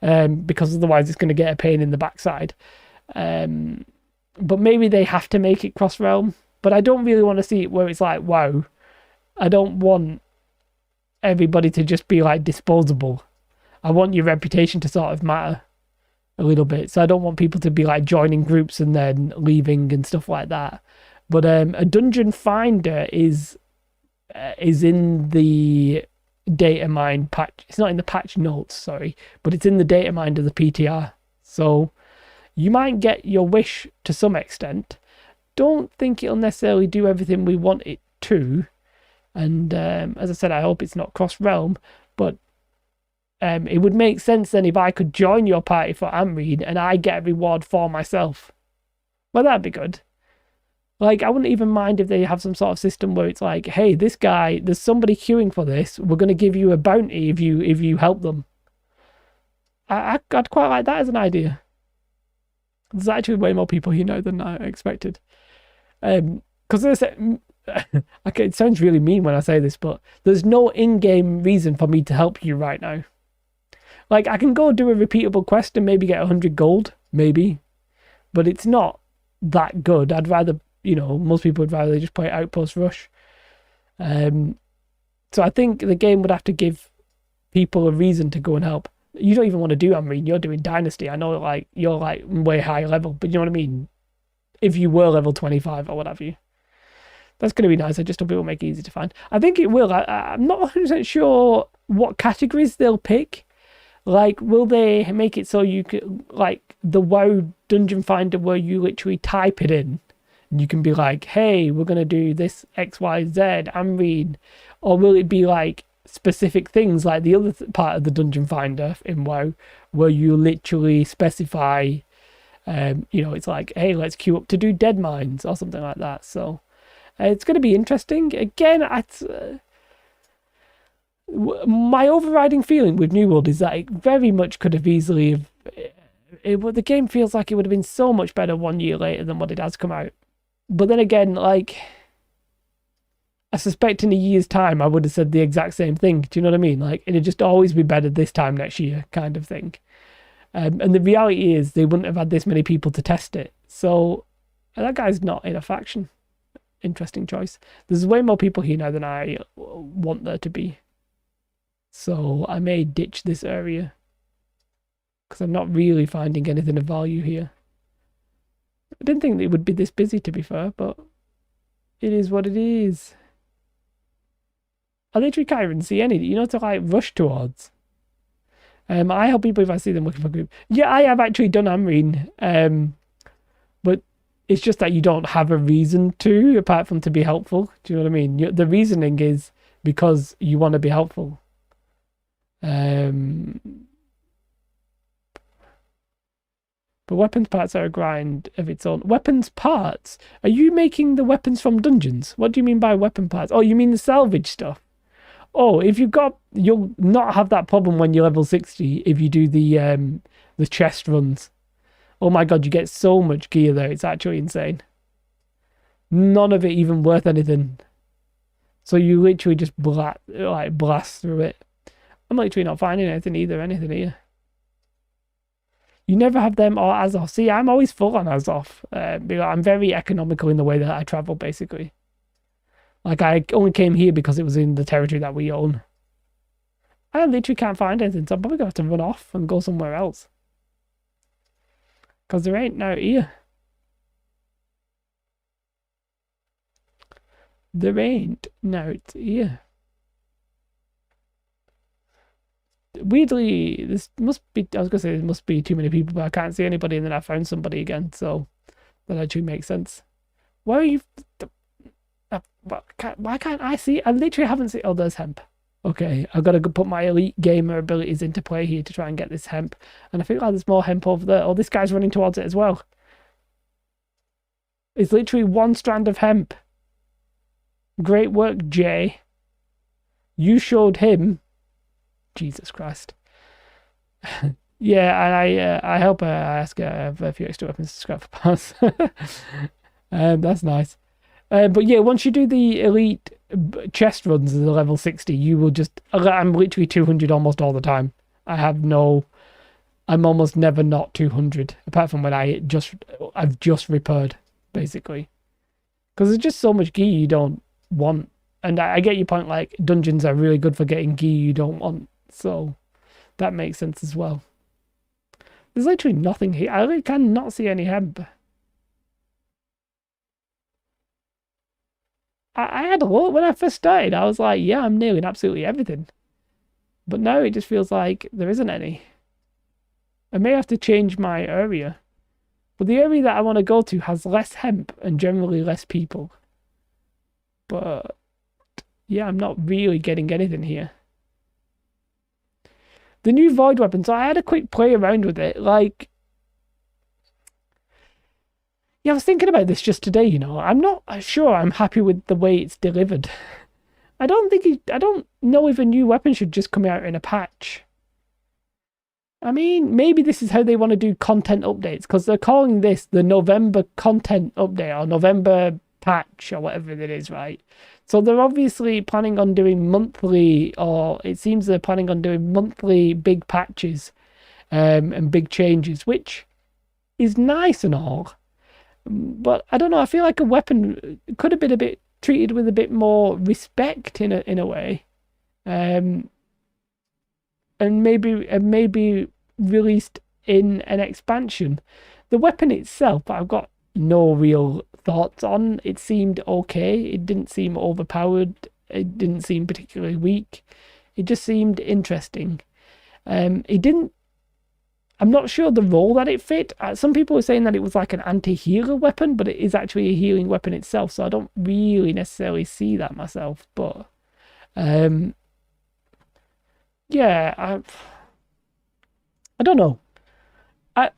because otherwise it's going to get a pain in the backside. But maybe they have to make it cross realm. But I don't really want to see it where it's like, wow. I don't want everybody to just be like disposable. I want your reputation to sort of matter a little bit. So I don't want people to be like joining groups and then leaving and stuff like that. But a dungeon finder is in the data mine patch. It's not in the patch notes, sorry, but it's in the data mine of the PTR. So you might get your wish to some extent. Don't think it'll necessarily do everything we want it to. And as I said, I hope it's not cross-realm, but it would make sense then if I could join your party for Amreen and I get a reward for myself. Well, that'd be good. Like, I wouldn't even mind if they have some sort of system where it's like, hey, this guy, there's somebody queuing for this. We're going to give you a bounty if you help them. I'd quite like that as an idea. There's actually way more people here now than I expected. Because okay, it sounds really mean when I say this, but there's no in-game reason for me to help you right now. Like, I can go do a repeatable quest and maybe get 100 gold, maybe, but it's not that good. I'd rather, most people would rather just play Outpost Rush. So I think the game would have to give people a reason to go and help. You don't even want to do Amreen, you're doing Dynasty. I know, like, you're like way high level, but you know what I mean? If you were level 25 or what have you. That's going to be nice. I just hope it will make it easy to find. I think it will. I'm not 100% sure what categories they'll pick. Like, will they make it so you could, like, the WoW Dungeon Finder where you literally type it in and you can be like, hey, we're going to do this XYZ, Amreen. Or will it be like specific things like the other part of the Dungeon Finder in WoW where you literally specify, it's like, hey, let's queue up to do dead mines or something like that. So it's going to be interesting. Again, my overriding feeling with New World is that it very much could have easily... the game feels like it would have been so much better 1 year later than what it has come out. But then again, like, I suspect in a year's time I would have said the exact same thing. Do you know what I mean? Like, it'd just always be better this time next year kind of thing. And the reality is they wouldn't have had this many people to test it. So that guy's not in a faction. Interesting choice. There's way more people here now than I want there to be. So I may ditch this area. because I'm not really finding anything of value here. I didn't think it would be this busy, to be fair, but it is what it is. I literally can't even see any, to like rush towards. I help people if I see them looking for group. Yeah, I have actually done hammering, but it's just that you don't have a reason to, apart from to be helpful. Do you know what I mean? The reasoning is because you want to be helpful. But weapons parts are a grind of its own. Weapons parts? Are you making the weapons from dungeons? What do you mean by weapon parts? Oh, you mean the salvage stuff? Oh, if you'll not have that problem when you're level 60 if you do the chest runs. Oh my god, you get so much gear there. It's actually insane. None of it even worth anything. So you literally just blast through it. I'm literally not finding anything here. You never have them or Azoth. See, I'm always full on Azoth. Because I'm very economical in the way that I travel, basically. Like, I only came here because it was in the territory that we own. I literally can't find anything, so I'm probably going to have to run off and go somewhere else. Because there ain't no here. There ain't no here. Weirdly, this must be, I was going to say there must be too many people, but I can't see anybody, and then I found somebody again, so that actually makes sense. Why are you... Why can't I see? I literally haven't seen... Oh, there's hemp. Okay, I've got to put my elite gamer abilities into play here to try and get this hemp. And I feel like there's more hemp over there. Oh, this guy's running towards it as well. It's literally one strand of hemp. Great work, Jay. You showed him. Jesus Christ. Yeah, and I help her. I ask her for a few extra weapons to scrap for parts. That's nice. But yeah, once you do the elite chest runs at the level 60, you will just... I'm literally 200 almost all the time. I'm almost never not 200, apart from when I've just repaired, basically. Because there's just so much gear you don't want. And I get your point, like, dungeons are really good for getting gear you don't want. So, that makes sense as well. There's literally nothing here. I really cannot see any hemp. I had a look when I first started. I was like, yeah, I'm nailing absolutely everything. But now it just feels like there isn't any. I may have to change my area. But the area that I want to go to has less hemp and generally less people. But yeah, I'm not really getting anything here. The new void weapon. So I had a quick play around with it. Like, yeah, I was thinking about this just today, I'm not sure I'm happy with the way it's delivered. I don't know if a new weapon should just come out in a patch. I mean, maybe this is how they want to do content updates, because they're calling this the November content update or November patch or whatever it is, right? So they're obviously planning on doing monthly, or it seems they're planning on doing monthly big patches and big changes, which is nice and all. But I don't know, I feel like a weapon could have been a bit treated with a bit more respect in a way. And maybe released in an expansion. The weapon itself, I've got no real thoughts on. It seemed okay. It didn't seem overpowered. It didn't seem particularly weak. It just seemed interesting. I'm not sure the role that it fit. Some people were saying that it was like an anti-healer weapon, but it is actually a healing weapon itself, so I don't really necessarily see that myself. But yeah, I don't know.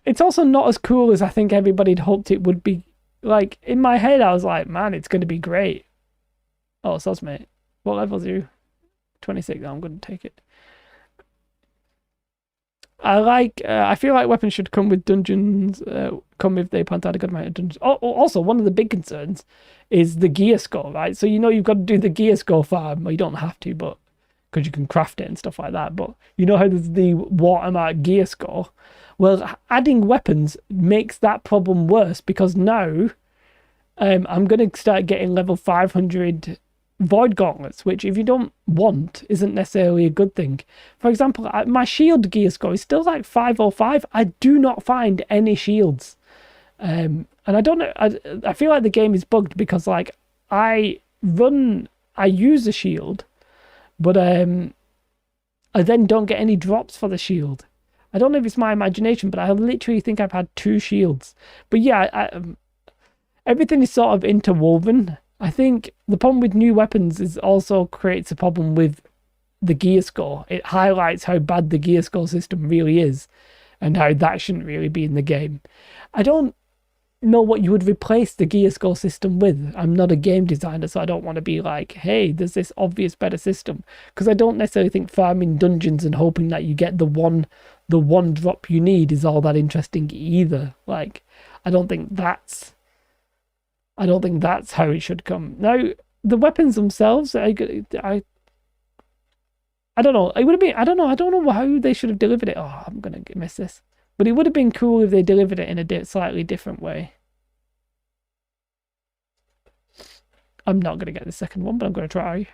It's also not as cool as I think everybody'd hoped it would be. Like, in my head, I was like, man, it's going to be great. Oh, soz, mate. What level are you? 26. Oh, I'm going to take it. I feel like weapons should come with dungeons, come if they plant out a good amount of dungeons. Also, one of the big concerns is the gear score, right? So, you've got to do the gear score farm. Well, you don't have to, but because you can craft it and stuff like that. But you know how there's the watermark gear score? Well, adding weapons makes that problem worse, because now I'm going to start getting level 500 void gauntlets, which if you don't want isn't necessarily a good thing. For example, my shield gear score is still like 505. I do not find any shields. And I don't know, I feel like the game is bugged because like I use a shield, but I then don't get any drops for the shield. I don't know if it's my imagination, but I literally think I've had 2 shields. But yeah, everything is sort of interwoven. I think the problem with new weapons is also creates a problem with the gear score. It highlights how bad the gear score system really is and how that shouldn't really be in the game. I don't know what you would replace the gear score system with. I'm not a game designer, so I don't want to be like, hey, there's this obvious better system, because I don't necessarily think farming dungeons and hoping that you get the one drop you need is all that interesting either. Like, I don't think that's how it should come. Now, the weapons themselves, I don't know. It would have been, I don't know how they should have delivered it. Oh, I'm gonna miss this. But it would have been cool if they delivered it in a slightly different way. I'm not going to get the second one, but I'm going to try.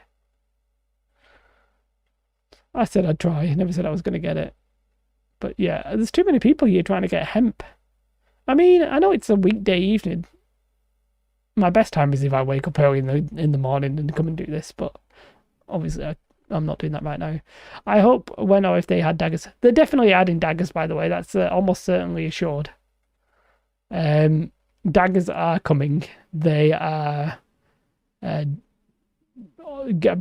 I said I'd try. I never said I was going to get it. But yeah, there's too many people here trying to get hemp. I mean, I know it's a weekday evening. My best time is if I wake up early in the morning and come and do this, but obviously I'm not doing that right now. I hope when or if they had daggers. They're definitely adding daggers, by the way. That's almost certainly assured. Daggers are coming. They are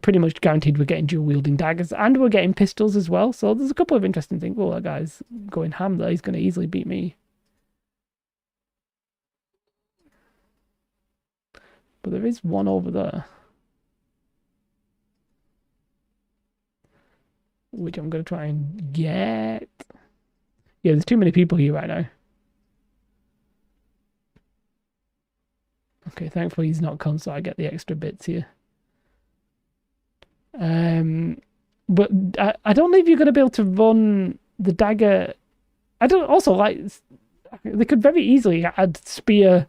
pretty much guaranteed we're getting dual wielding daggers, and we're getting pistols as well. So there's a couple of interesting things. Oh, that guy's going ham there. He's going to easily beat me. But there is one over there, which I'm going to try and get. Yeah, there's too many people here right now. Okay, thankfully he's not con, so I get the extra bits here. But I don't know if you're going to be able to run the dagger. I don't also like. They could very easily add spear,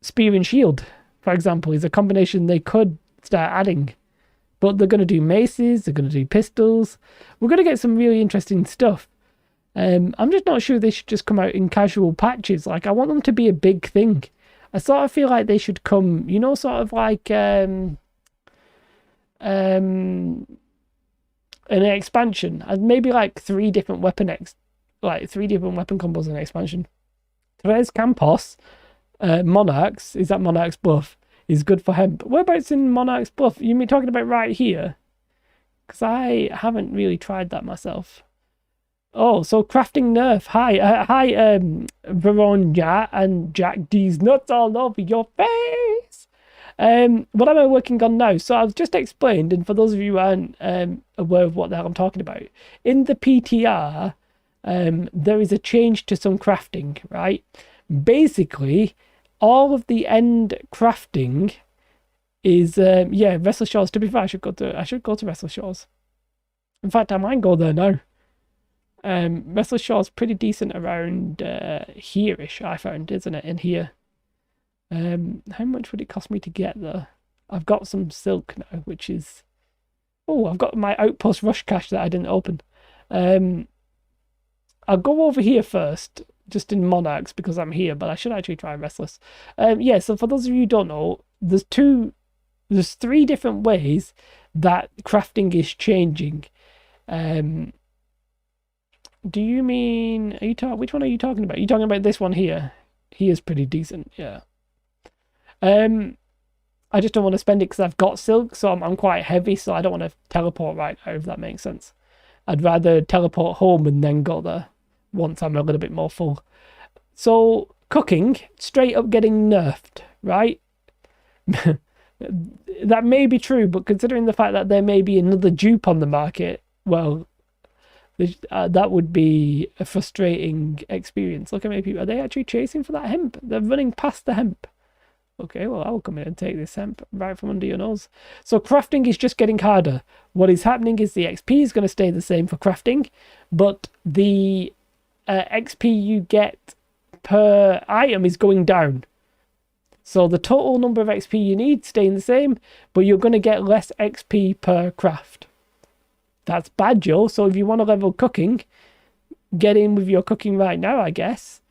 spear and shield, for example, is a combination they could start adding. But they're going to do maces, they're going to do pistols. We're going to get some really interesting stuff. I'm just not sure they should just come out in casual patches. Like, I want them to be a big thing. I sort of feel like they should come, you know, sort of like an expansion. And maybe like 3 different weapon combos in an expansion. Tres Campos, Monarchs, is that Monarch's Bluff, is good for hemp. Whereabouts in Monarch's Bluff? You mean talking about right here? Because I haven't really tried that myself. Oh, so crafting Nerf. Hi, Veronia and Jack D's nuts all over your face. What am I working on now? So I've just explained, and for those of you who aren't aware of what the hell I'm talking about, in the PTR, there is a change to some crafting, right? Basically, all of the end crafting is Restless Shores. To be fair, I should go to Restless Shores. In fact, I might go there now. Restless Shores pretty decent around here-ish, I found, isn't it? In here. How much would it cost me to get there? I've got some silk now, which is... Oh, I've got my Outpost Rush cache that I didn't open. I'll go over here first, just in Monarchs, because I'm here, but I should actually try Restless. Yeah, so for those of you who don't know, there's 3 different ways that crafting is changing. Do you mean, which one are you talking about? Are you talking about this one here? He is pretty decent, yeah. I just don't want to spend it because I've got silk, so I'm quite heavy, so I don't want to teleport right now, if that makes sense. I'd rather teleport home and then go there once I'm a little bit more full. So, cooking, straight up getting nerfed, right? That may be true, but considering the fact that there may be another dupe on the market, well, that would be a frustrating experience. Look how many people, are they actually chasing for that hemp? They're running past the hemp. Okay, well, I'll come in and take this hemp right from under your nose. So crafting is just getting harder. What is happening is the XP is going to stay the same for crafting, but the XP you get per item is going down. So the total number of XP you need staying the same, but you're going to get less XP per craft. That's bad, Joe. So if you want to level cooking, get in with your cooking right now, I guess.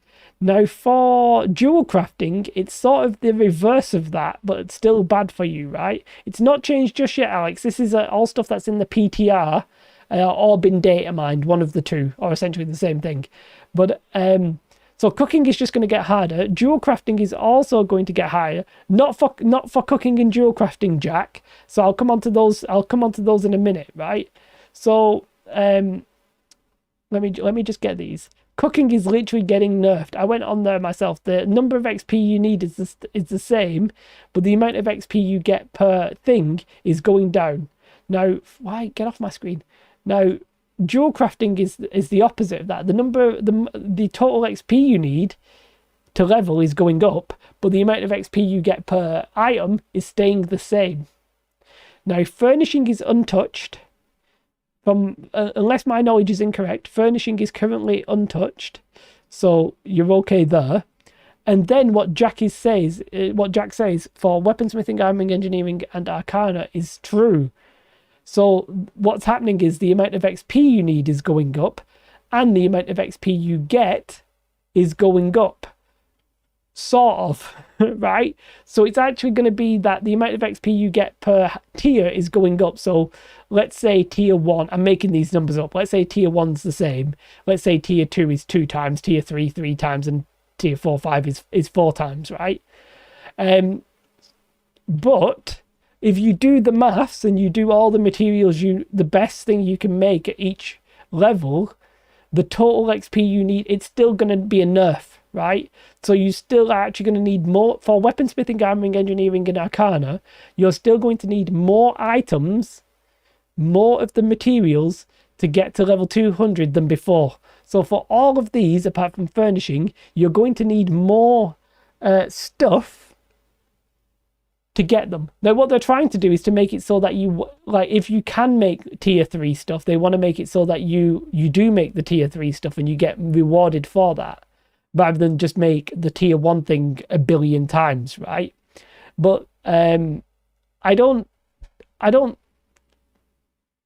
Now for dual crafting, it's sort of the reverse of that, but it's still bad for you, right? It's not changed just yet, Alex. This is all stuff that's in the PTR or been data mined, one of the two, or essentially the same thing. But so cooking is just going to get harder. Dual crafting is also going to get higher. Not for cooking and dual crafting, Jack. So I'll come on to those. I'll come on to those in a minute, right? So let me just get these. Cooking is literally getting nerfed. I went on there myself. The number of XP you need is the same, but the amount of XP you get per thing is going down. Now, why get off my screen? Now, dual crafting is the opposite of that. The total XP you need to level is going up, but the amount of XP you get per item is staying the same. Now, furnishing is untouched. Unless my knowledge is incorrect, furnishing is currently untouched, so you're okay there. And then what Jack says for weaponsmithing, armoring, engineering, and arcana is true. So what's happening is the amount of XP you need is going up, and the amount of XP you get is going up. Sort of, right? So it's actually going to be that the amount of XP you get per tier is going up. So let's say tier 1, I'm making these numbers up. Let's say tier 1's the same. Let's say tier 2 is 2 times, tier 3 3 times, and tier 4 5 is 4 times, right? But if you do the maths and you do all the materials, the best thing you can make at each level, the total XP you need, it's still going to be a nerf, right? So you still are actually going to need more for weaponsmithing, armoring, engineering, and arcana. You're still going to need more items, more of the materials to get to level 200 than before. So for all of these, apart from furnishing, you're going to need more stuff to get them. Now what they're trying to do is to make it so that you, like, if you can make tier 3 stuff, they want to make it so that you do make the tier 3 stuff and you get rewarded for that, rather than just make the tier 1 thing a billion times, right? But I don't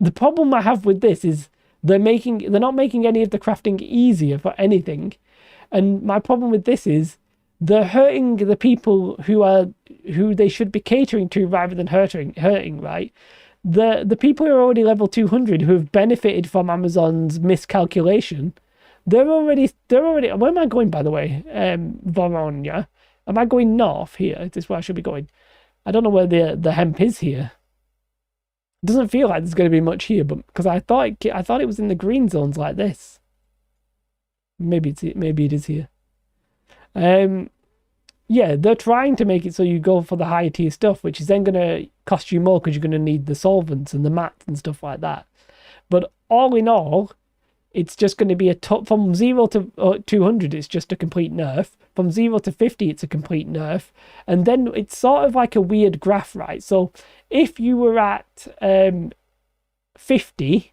the problem I have with this is they're not making any of the crafting easier for anything. And my problem with this is they're hurting the people who they should be catering to rather than hurting, right? The people who are already level 200 who have benefited from Amazon's miscalculation, they're already where am I going, by the way? Voronia. Am I going north here? Is this where I should be going? I don't know where the hemp is here. It doesn't feel like there's going to be much here, but because I thought it was in the green zones like this. Maybe it is here. Yeah, they're trying to make it so you go for the higher tier stuff, which is then going to cost you more because you're going to need the solvents and the mats and stuff like that. But all in all, it's just going to be from 0 to 200, it's just a complete nerf. From 0 to 50, it's a complete nerf. And then it's sort of like a weird graph, right? So if you were at 50,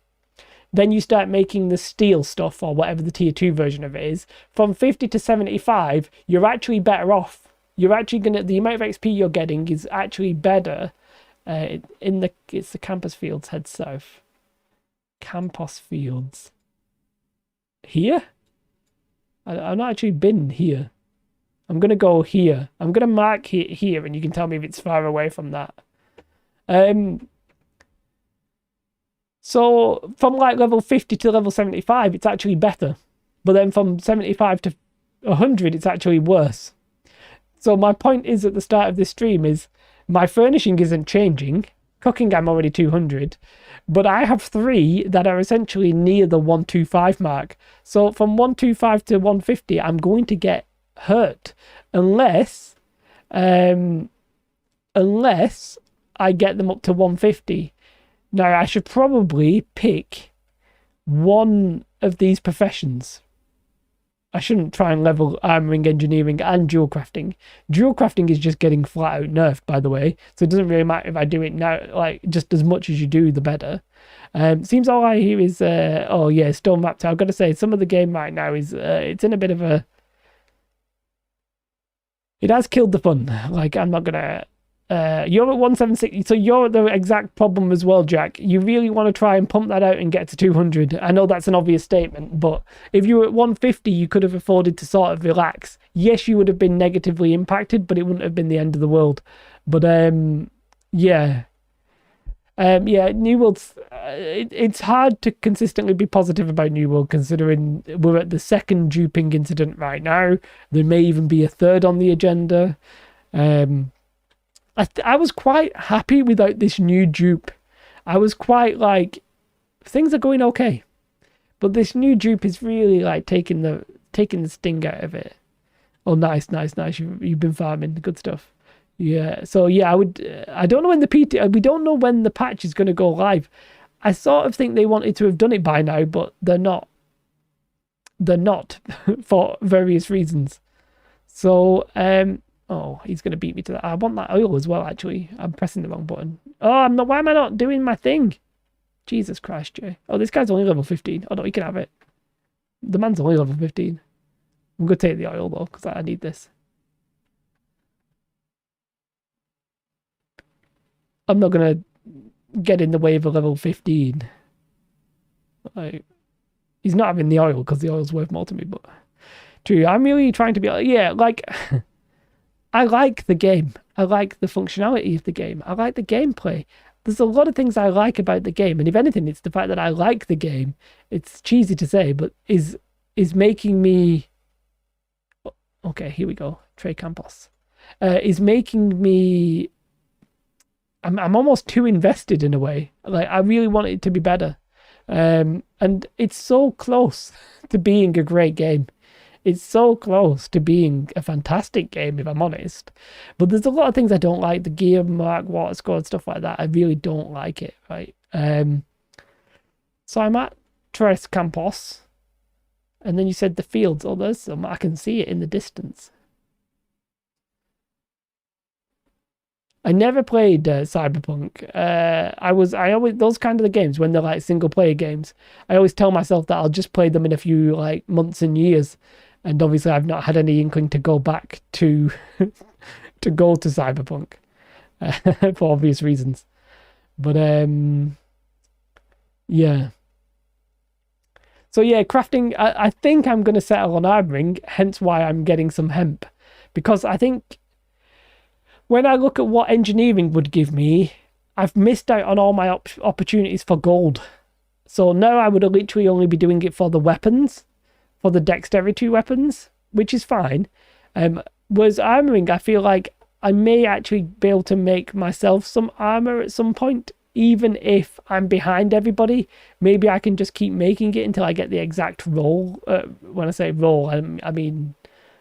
then you start making the steel stuff or whatever the tier 2 version of it is. From 50 to 75, you're actually better off. You're actually the amount of XP you're getting is actually better. It's the campus fields, head south. Campus fields. Here? I've not actually been here. I'm going to go here. I'm going to mark here, and you can tell me if it's far away from that. So from like level 50 to level 75, it's actually better. But then from 75 to 100, it's actually worse. So my point is at the start of this stream is my furnishing isn't changing. Cooking, I'm already 200. But I have 3 that are essentially near the 125 mark. So from 125 to 150, I'm going to get hurt unless I get them up to 150. Now, I should probably pick one of these professions. I shouldn't try and level armoring, engineering, and dual crafting. Dual crafting is just getting flat out nerfed, by the way. So it doesn't really matter if I do it now, like, just as much as you do, the better. Seems all I hear is, oh yeah, Stone Raptor. I've got to say, some of the game right now is, it's in a bit of a... It has killed the fun. Like, I'm not gonna. You're at 176, so you're at the exact problem as well, Jack. You really want to try and pump that out and get to 200. I know that's an obvious statement, but if you were at 150, you could have afforded to sort of relax. Yes, you would have been negatively impacted, but it wouldn't have been the end of the world. But yeah. Yeah, New World's. It's hard to consistently be positive about New World considering we're at the second duping incident right now. There may even be a third on the agenda. I was quite happy without this new dupe. I was quite like, things are going okay, but this new dupe is really like taking the sting out of it. Oh, nice. You've been farming, good stuff. Yeah, so yeah, I don't know when the we don't know when the patch is going to go live. I sort of think they wanted to have done it by now, but they're not. They're not for various reasons. So, oh, he's going to beat me to that. I want that oil as well, actually. I'm pressing the wrong button. Oh, I'm not. Why am I not doing my thing? Jesus Christ, Jay. Oh, this guy's only level 15. Oh, no, he can have it. The man's only level 15. I'm going to take the oil, though, because I need this. I'm not going to get in the way of a level 15. Like, he's not having the oil because the oil's worth more to me, but true. I'm really trying to be like, yeah, like, I like the game. I like the functionality of the game. I like the gameplay. There's a lot of things I like about the game, and if anything, it's the fact that I like the game. It's cheesy to say, but is making me. Okay, here we go. Trey Campos is making me. I'm almost too invested in a way. Like, I really want it to be better. And it's so close to being a great game. It's so close to being a fantastic game, if I'm honest. But there's a lot of things I don't like. The gear mark, water score, and stuff like that. I really don't like it, right? So I'm at Tres Campos. And then you said the fields. Oh, there's some. I can see it in the distance. I never played Cyberpunk. I always, those kind of the games when they're like single player games, I always tell myself that I'll just play them in a few like months and years, and obviously I've not had any inkling to go back to to go to Cyberpunk for obvious reasons. But yeah. So yeah, crafting. I think I'm gonna settle on armoring, hence why I'm getting some hemp, because I think. When I look at what engineering would give me, I've missed out on all my opportunities for gold. So now I would literally only be doing it for the weapons, for the dexterity weapons, which is fine. Whereas armoring, I feel like I may actually be able to make myself some armor at some point, even if I'm behind everybody. Maybe I can just keep making it until I get the exact roll. When I say roll, I mean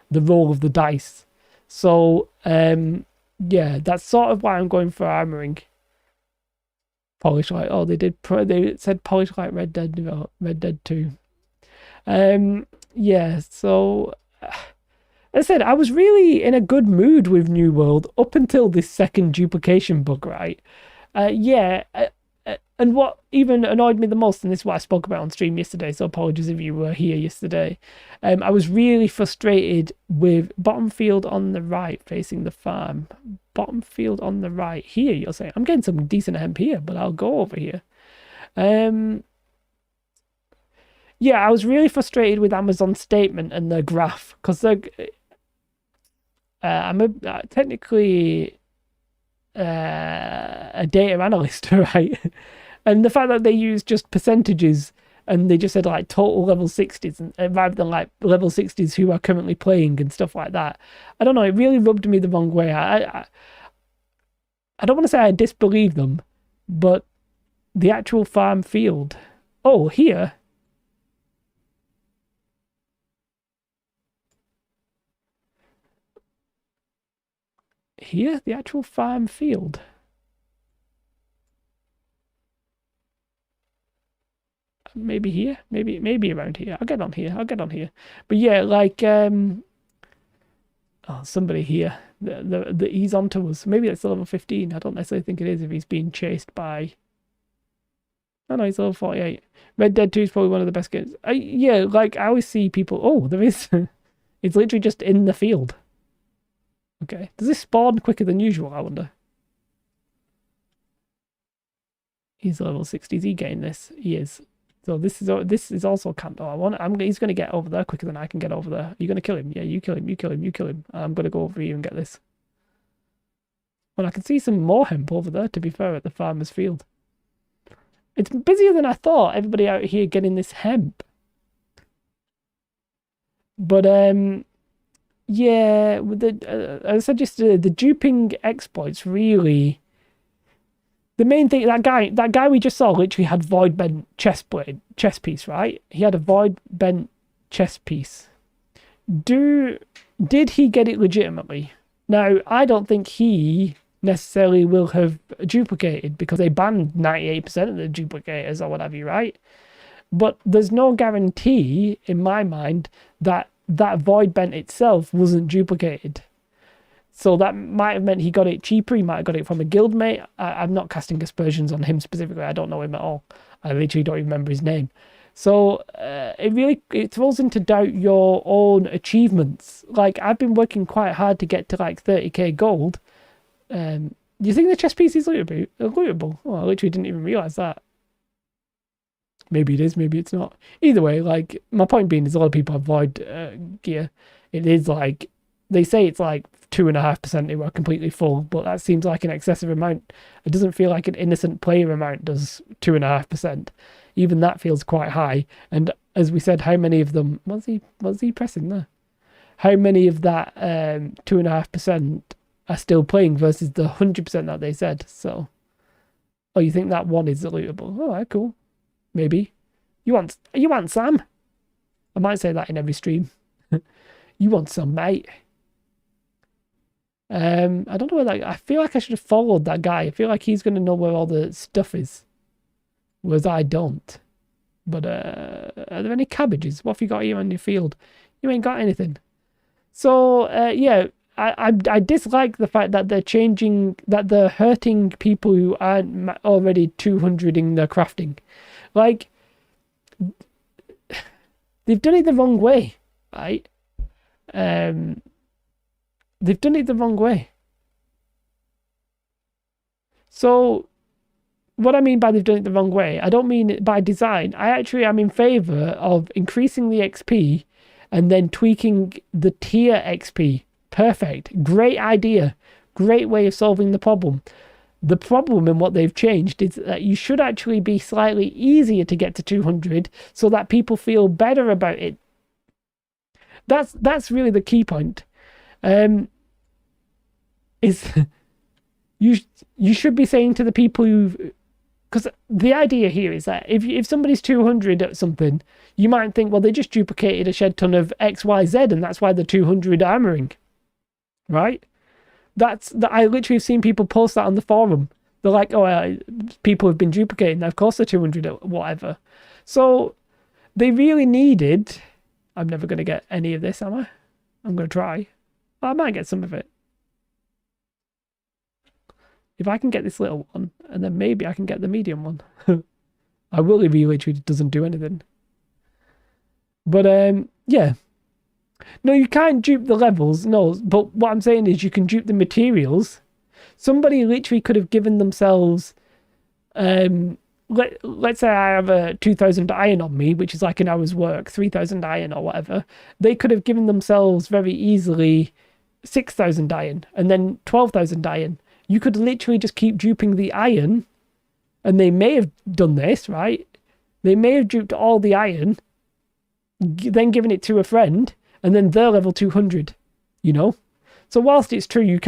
the roll of the dice. So, yeah, that's sort of why I'm going for armoring. Polish light. Oh, they said polish light Red Dead 2. Yeah, so as I said, I was really in a good mood with New World up until this second duplication bug, right? Yeah, and what even annoyed me the most, and this is what I spoke about on stream yesterday, so apologies if you were here yesterday. I was really frustrated with bottom field on the right facing the farm. Bottom field on the right here, you'll say. I'm getting some decent hemp here, but I'll go over here. Yeah, I was really frustrated with Amazon's statement and their graph, because they're I'm technically a data analyst, right? And the fact that they use just percentages and they just said like total level 60s and rather than like level 60s who are currently playing and stuff like that. I don't know, it really rubbed me the wrong way. I don't want to say I disbelieve them, but the actual farm field. Oh, here. Here, the actual farm field. Maybe here, maybe around here. I'll get on here. But yeah, like oh, somebody here. He's onto us. Maybe that's level 15. I don't necessarily think it is if he's being chased by. Oh no, he's level 48. Red Dead 2 is probably one of the best games. Yeah, like I always see people. Oh, there is. It's literally just in the field. Okay. Does this spawn quicker than usual, I wonder? He's level 60. Is he getting this? He is. So this is also Kanto. He's gonna get over there quicker than I can get over there. You're gonna kill him. Yeah, you kill him, you kill him, you kill him. I'm gonna go over here and get this. Well, I can see some more hemp over there, to be fair, at the farmer's field. It's busier than I thought, everybody out here getting this hemp. But yeah, with as I said yesterday, the duping exploits really. The main thing, that guy we just saw literally had void bent chess piece, right? He had a void bent chess piece. Did he get it legitimately? Now, I don't think he necessarily will have duplicated because they banned 98% of the duplicators or whatever, right? But there's no guarantee in my mind that that void bent itself wasn't duplicated. So that might have meant he got it cheaper. He might have got it from a guildmate. I'm not casting aspersions on him specifically. I don't know him at all. I literally don't even remember his name. So it throws into doubt your own achievements. Like, I've been working quite hard to get to like 30k gold. Do you think the chess piece is lootable? Oh, I literally didn't even realize that. Maybe it is, maybe it's not. Either way, like, my point being is a lot of people have void gear. It is like, they say it's like 2.5% they were completely full, but that seems like an excessive amount. It doesn't feel like an innocent player amount does 2.5%. Even that feels quite high. And as we said, how many of them was he pressing there? How many of that 2.5% are still playing versus the 100% that they said? So, oh, you think that one is lootable? All right, cool. Maybe. You want Sam? I might say that in every stream. You want some, mate? I don't know where that. I feel like I should have followed that guy. I feel like he's gonna know where all the stuff is, whereas I don't. But are there any cabbages? What have you got here on your field? You ain't got anything. So yeah, I dislike the fact that they're hurting people who aren't already 200ing their crafting. Like, they've done it the wrong way, right? They've done it the wrong way. So, what I mean by they've done it the wrong way, I don't mean it by design. I actually am in favor of increasing the XP and then tweaking the tier XP. Perfect. Great idea. Great way of solving the problem. The problem in what they've changed is that you should actually be slightly easier to get to 200 so that people feel better about it. That's really the key point. Is you should be saying to the people who, because the idea here is that if somebody's 200 at something, you might think, well, they just duplicated a shed ton of XYZ and that's why they're 200 armoring, right? I literally have seen people post that on the forum. They're like, oh, people have been duplicating. Of course they're 200 or whatever. So they really needed. I'm never going to get any of this, am I? I'm going to try. I might get some of it. If I can get this little one, and then maybe I can get the medium one. I will if he literally doesn't do anything. But yeah. No, you can't dupe the levels. No, but what I'm saying is you can dupe the materials. Somebody literally could have given themselves, let's say I have a 2,000 iron on me, which is like an hour's work, 3,000 iron or whatever. They could have given themselves very easily 6,000 iron and then 12,000 iron. You could literally just keep duping the iron, and they may have done this, right? They may have duped all the iron, then given it to a friend, and then they're level 200, you know? So whilst it's true,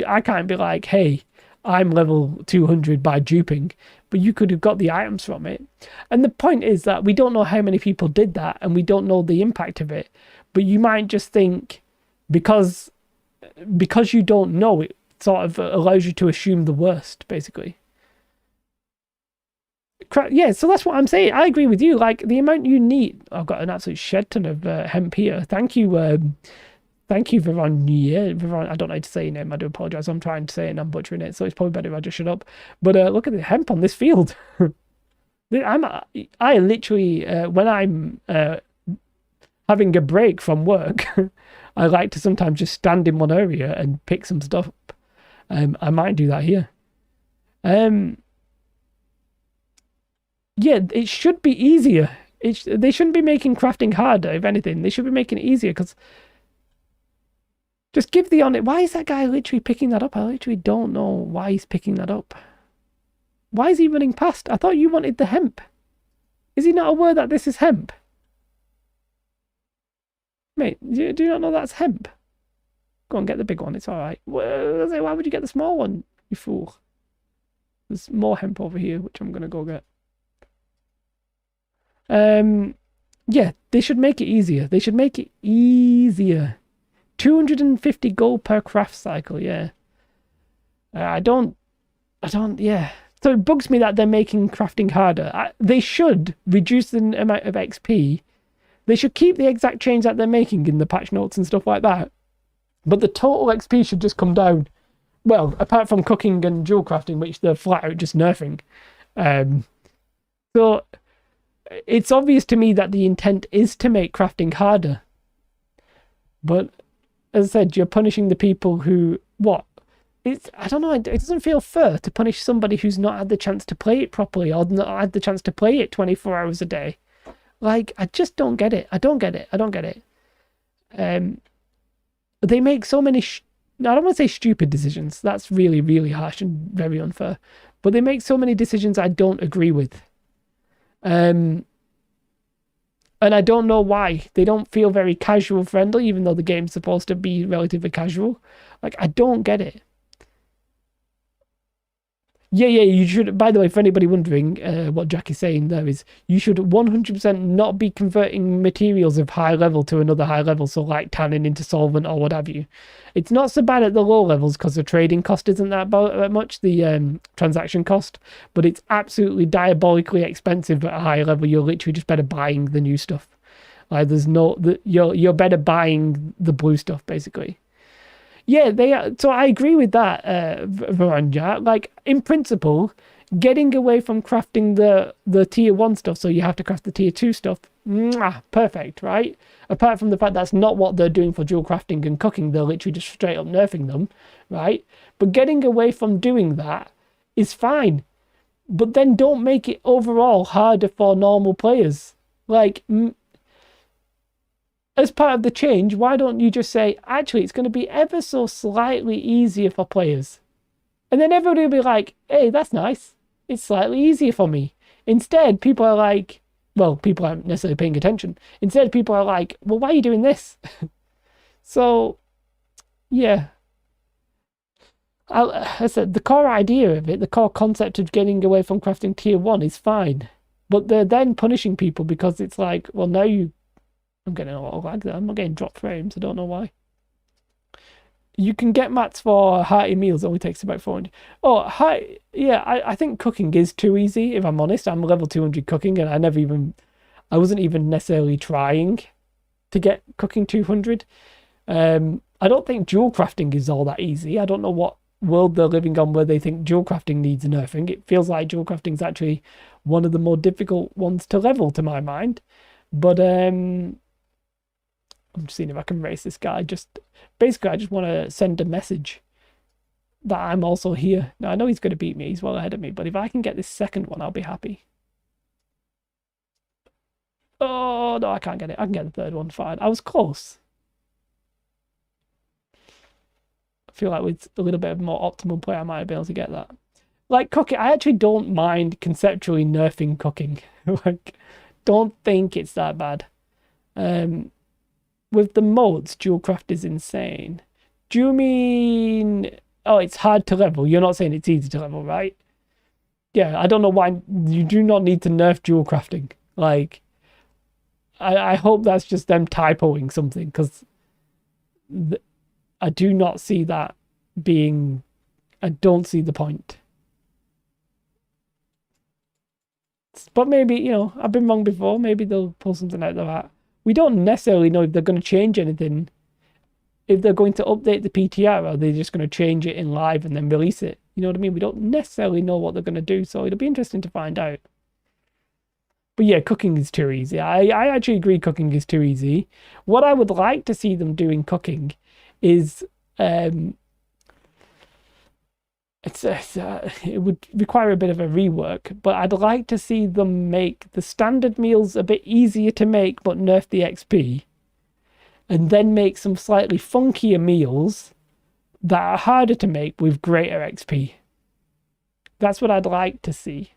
I can't be like, hey, I'm level 200 by duping, but you could have got the items from it. And the point is that we don't know how many people did that, and we don't know the impact of it. But you might just think, because you don't know, it sort of allows you to assume the worst, basically. Yeah, so that's what I'm saying. I agree with you. Like, the amount you need. I've got an absolute shed ton of hemp here. Thank you, Veronia. I don't know how to say your name. I do apologize. I'm trying to say it and I'm butchering it, so it's probably better if I just shut up. But look at the hemp on this field. I literally when I'm having a break from work, I like to sometimes just stand in one area and pick some stuff up. I might do that here. Yeah, it should be easier. They shouldn't be making crafting harder, if anything. They should be making it easier, because just give the on it. Why is that guy literally picking that up? I literally don't know why he's picking that up. Why is he running past? I thought you wanted the hemp. Is he not aware that this is hemp? Mate, do you not know that's hemp? Go on, get the big one. It's all right. Why would you get the small one, you fool? There's more hemp over here, which I'm going to go get. Yeah, they should make it easier. They should make it easier. 250 gold per craft cycle, yeah. Yeah. So it bugs me that they're making crafting harder. They should reduce the amount of XP. They should keep the exact change that they're making in the patch notes and stuff like that. But the total XP should just come down. Well, apart from cooking and jewel crafting, which they're flat out just nerfing. So it's obvious to me that the intent is to make crafting harder. But as I said, you're punishing the people who, I don't know, it doesn't feel fair to punish somebody who's not had the chance to play it properly, or not had the chance to play it 24 hours a day. Like, I just don't get it. I don't get it. They make so many, I don't want to say stupid decisions. That's really, really harsh and very unfair. But they make so many decisions I don't agree with. And I don't know why. They don't feel very casual friendly, even though the game's supposed to be relatively casual. Like, I don't get it. Yeah, you should, by the way, for anybody wondering what Jack is saying there, is you should 100% not be converting materials of high level to another high level, so like tanning into solvent or what have you. It's not so bad at the low levels because the trading cost isn't that much, the transaction cost, but it's absolutely diabolically expensive at a high level. You're literally just better buying the new stuff. Like, you're better buying the blue stuff, basically. Yeah, they are. So I agree with that, Varanja. Like, in principle, getting away from crafting the tier 1 stuff, so you have to craft the tier 2 stuff, perfect, right? Apart from the fact that's not what they're doing for dual crafting and cooking, they're literally just straight up nerfing them, right? But getting away from doing that is fine. But then don't make it overall harder for normal players. Like, as part of the change, why don't you just say, actually, it's going to be ever so slightly easier for players? And then everybody will be like, hey, that's nice. It's slightly easier for me. Instead, people are like, well, people aren't necessarily paying attention. Instead, people are like, well, why are you doing this? So, yeah. I said, the core idea of it, the core concept of getting away from crafting tier 1 is fine. But they're then punishing people because it's like, well, now I'm getting a lot of lag there. I'm not getting drop frames. I don't know why. You can get mats for hearty meals. It only takes about 400. Oh, hi. Yeah, I think cooking is too easy, if I'm honest. I'm level 200 cooking, and I wasn't even necessarily trying to get cooking 200. I don't think dual crafting is all that easy. I don't know what world they're living on where they think dual crafting needs nerfing. It feels like dual crafting is actually one of the more difficult ones to level, to my mind. But I'm just seeing if I can race this guy. Basically, I just want to send a message that I'm also here. Now, I know he's going to beat me. He's well ahead of me. But if I can get this second one, I'll be happy. Oh, no, I can't get it. I can get the third one. Fine. I was close. I feel like with a little bit of more optimal play, I might be able to get that. Like, cooking, I actually don't mind conceptually nerfing cooking. Like, don't think it's that bad. With the modes, dual craft is insane. Do you mean, oh, it's hard to level? You're not saying it's easy to level, right? Yeah, I don't know why you do not need to nerf dual crafting. Like, I hope that's just them typoing something, because I do not see that being, I don't see the point. But maybe, I've been wrong before. Maybe they'll pull something out of that. We don't necessarily know if they're going to change anything. If they're going to update the PTR, or are they just going to change it in live and then release it? You know what I mean? We don't necessarily know what they're going to do, so it'll be interesting to find out. But yeah, cooking is too easy. I actually agree cooking is too easy. What I would like to see them doing cooking is um it would require a bit of a rework, but I'd like to see them make the standard meals a bit easier to make but nerf the XP, and then make some slightly funkier meals that are harder to make with greater XP. That's what I'd like to see.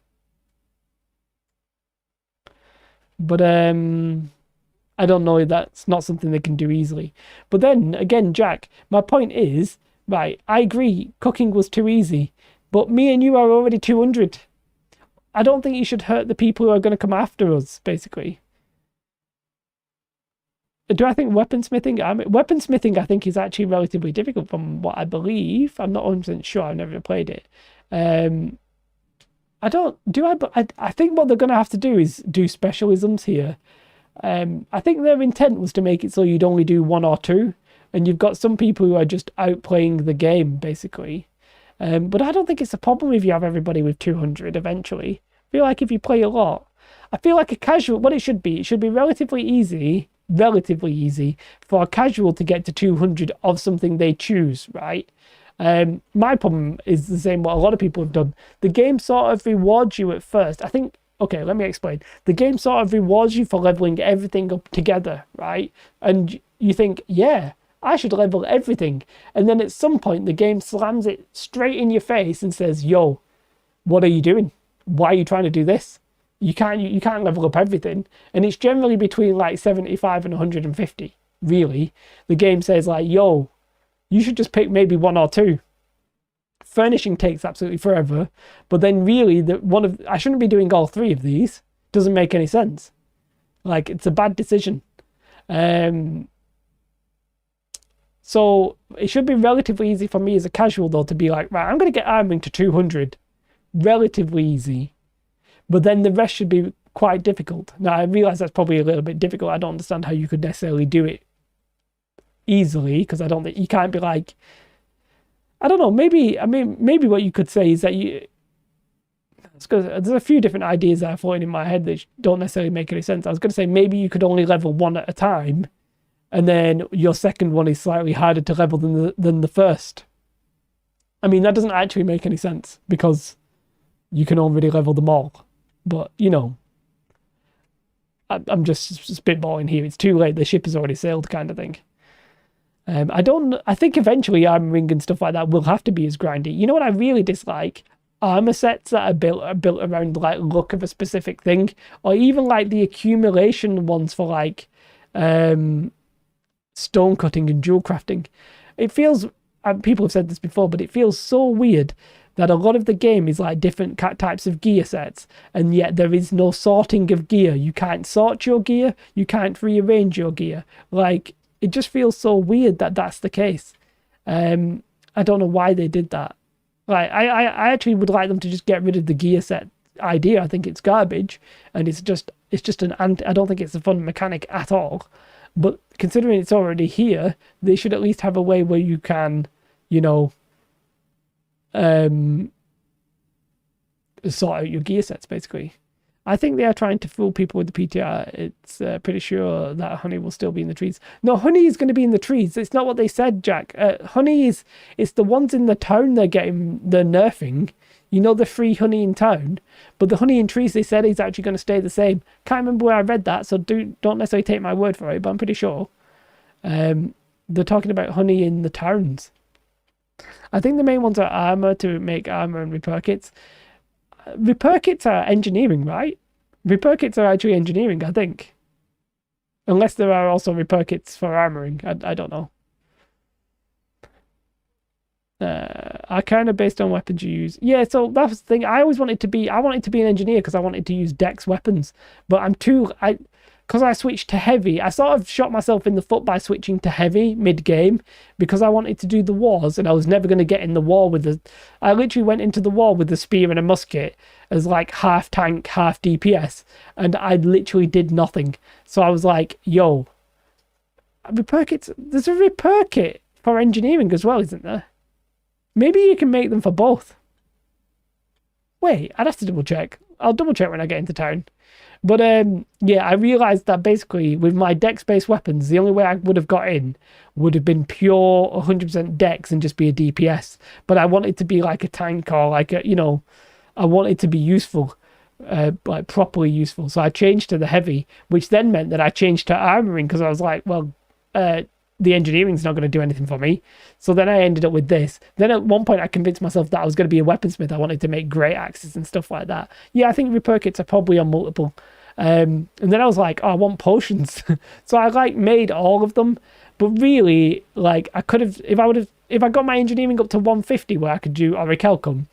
But I don't know, that's not something they can do easily. But then again, Jack, my point is, right, I agree cooking was too easy, but me and you are already 200. I don't think you should hurt the people who are going to come after us, basically. Do I think weaponsmithing? Weaponsmithing, I think, is actually relatively difficult from what I believe. I'm not 100% sure. I've never played it. I don't do I think what they're going to have to do is do specialisms here. I think their intent was to make it so you'd only do one or two, and you've got some people who are just outplaying the game basically. But I don't think it's a problem if you have everybody with 200 eventually. I feel like if you play a lot, I feel like a casual, what it should be relatively easy for a casual to get to 200 of something they choose, right? My problem is the same what a lot of people have done. The game sort of rewards you at first. I think, okay, let me explain. The game sort of rewards you for leveling everything up together, right? And you think, yeah, I should level everything. And then at some point, the game slams it straight in your face and says, yo, what are you doing? Why are you trying to do this? You can't level up everything. And it's generally between like 75 and 150, really. The game says like, yo, you should just pick maybe one or two. Furnishing takes absolutely forever, but then really I shouldn't be doing all three of these. Doesn't make any sense. Like, it's a bad decision. So it should be relatively easy for me as a casual though to be like, right, I'm going to get armoring to 200. Relatively easy. But then the rest should be quite difficult. Now, I realize that's probably a little bit difficult. I don't understand how you could necessarily do it easily, because I don't think you can't be like, I don't know, maybe what you could say is that there's a few different ideas that are floating in my head that don't necessarily make any sense. I was going to say maybe you could only level one at a time, and then your second one is slightly harder to level than the first. I mean, that doesn't actually make any sense because you can already level them all. But, you know, I'm just spitballing here. It's too late. The ship has already sailed kind of thing. I think eventually armoring and stuff like that will have to be as grindy. You know what I really dislike? Armor sets that are built around like look of a specific thing, or even like the accumulation ones for like stone cutting and jewel crafting. It feels, people have said this before, but it feels so weird that a lot of the game is like different types of gear sets, and yet there is no sorting of gear. You can't sort your gear, you can't rearrange your gear. Like, it just feels so weird that that's the case. I don't know why they did that. Like, I actually would like them to just get rid of the gear set idea. I think it's garbage, and it's just I don't think it's a fun mechanic at all. But considering it's already here, they should at least have a way where you can, you know, sort out your gear sets basically. I think they are trying to fool people with the PTR. It's pretty sure that honey will still be in the trees. No, honey is going to be in the trees. It's not what they said, Jack. Honey it's the ones in the town they're nerfing. You know, the free honey in town, but the honey in trees they said is actually going to stay the same. Can't remember where I read that, so don't necessarily take my word for it, but I'm pretty sure. They're talking about honey in the towns. I think the main ones are armor, to make armor and repair kits. Repair kits are engineering, right? Repair kits are actually engineering, I think. Unless there are also repair kits for armoring. I don't know. Are kind of based on weapons you use. Yeah, so that's the thing. I wanted to be an engineer because I wanted to use dex weapons. But because I switched to heavy, I sort of shot myself in the foot by switching to heavy mid-game because I wanted to do the wars, and I was never going to get in the war I literally went into the war with a spear and a musket as like half tank, half DPS, and I literally did nothing. So I was like, yo, repair kits, there's a repair kit for engineering as well, isn't there? Maybe you can make them for both. Wait, I'd have to double check. I'll double check when I get into town. But yeah, I realized that basically with my dex-based weapons, the only way I would have got in would have been pure 100% dex and just be a DPS. But I wanted to be like a tank or like a, I wanted to be useful, like properly useful. So I changed to the heavy, which then meant that I changed to armoring because I was like, well, the engineering's not going to do anything for me. So then I ended up with this. Then at one point I convinced myself that I was going to be a weaponsmith. I wanted to make great axes and stuff like that. Yeah, I think repair kits are probably on multiple. And then I was like, oh, I want potions. So I like made all of them. But really, like I could have, if I got my engineering up to 150 where I could do orichalcum,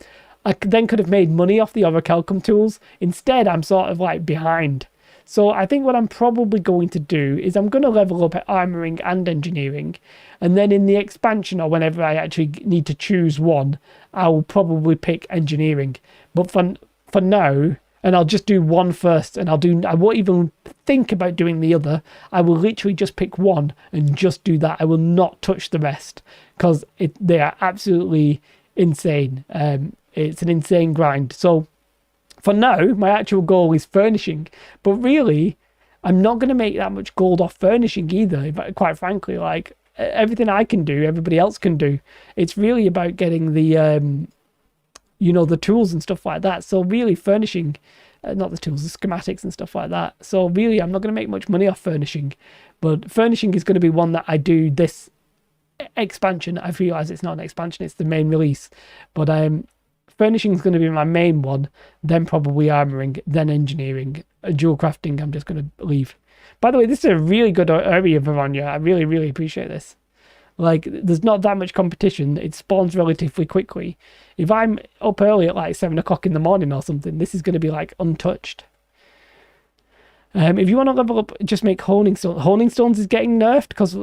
I then could have made money off the orichalcum tools. Instead, I'm sort of like behind. So I think what I'm probably going to do is I'm going to level up at armoring and engineering. And then in the expansion or whenever I actually need to choose one, I'll probably pick engineering. But for now, and I'll just do one first and I won't even think about doing the other. I will literally just pick one and just do that. I will not touch the rest because they are absolutely insane. It's an insane grind. So for now, my actual goal is furnishing, but really, I'm not going to make that much gold off furnishing either. Quite frankly, like everything I can do, everybody else can do. It's really about getting the, the tools and stuff like that. So really, furnishing, not the tools, the schematics and stuff like that. So really, I'm not going to make much money off furnishing, but furnishing is going to be one that I do this expansion. I've realized it's not an expansion; it's the main release, but furnishing is going to be my main one, then probably armoring, then engineering. Dual crafting, I'm just going to leave. By the way, this is a really good area, Veronia. I really, really appreciate this. Like, there's not that much competition. It spawns relatively quickly. If I'm up early at like 7 o'clock in the morning or something, this is going to be like untouched. If you want to level up, just make honing stones. Honing stones is getting nerfed because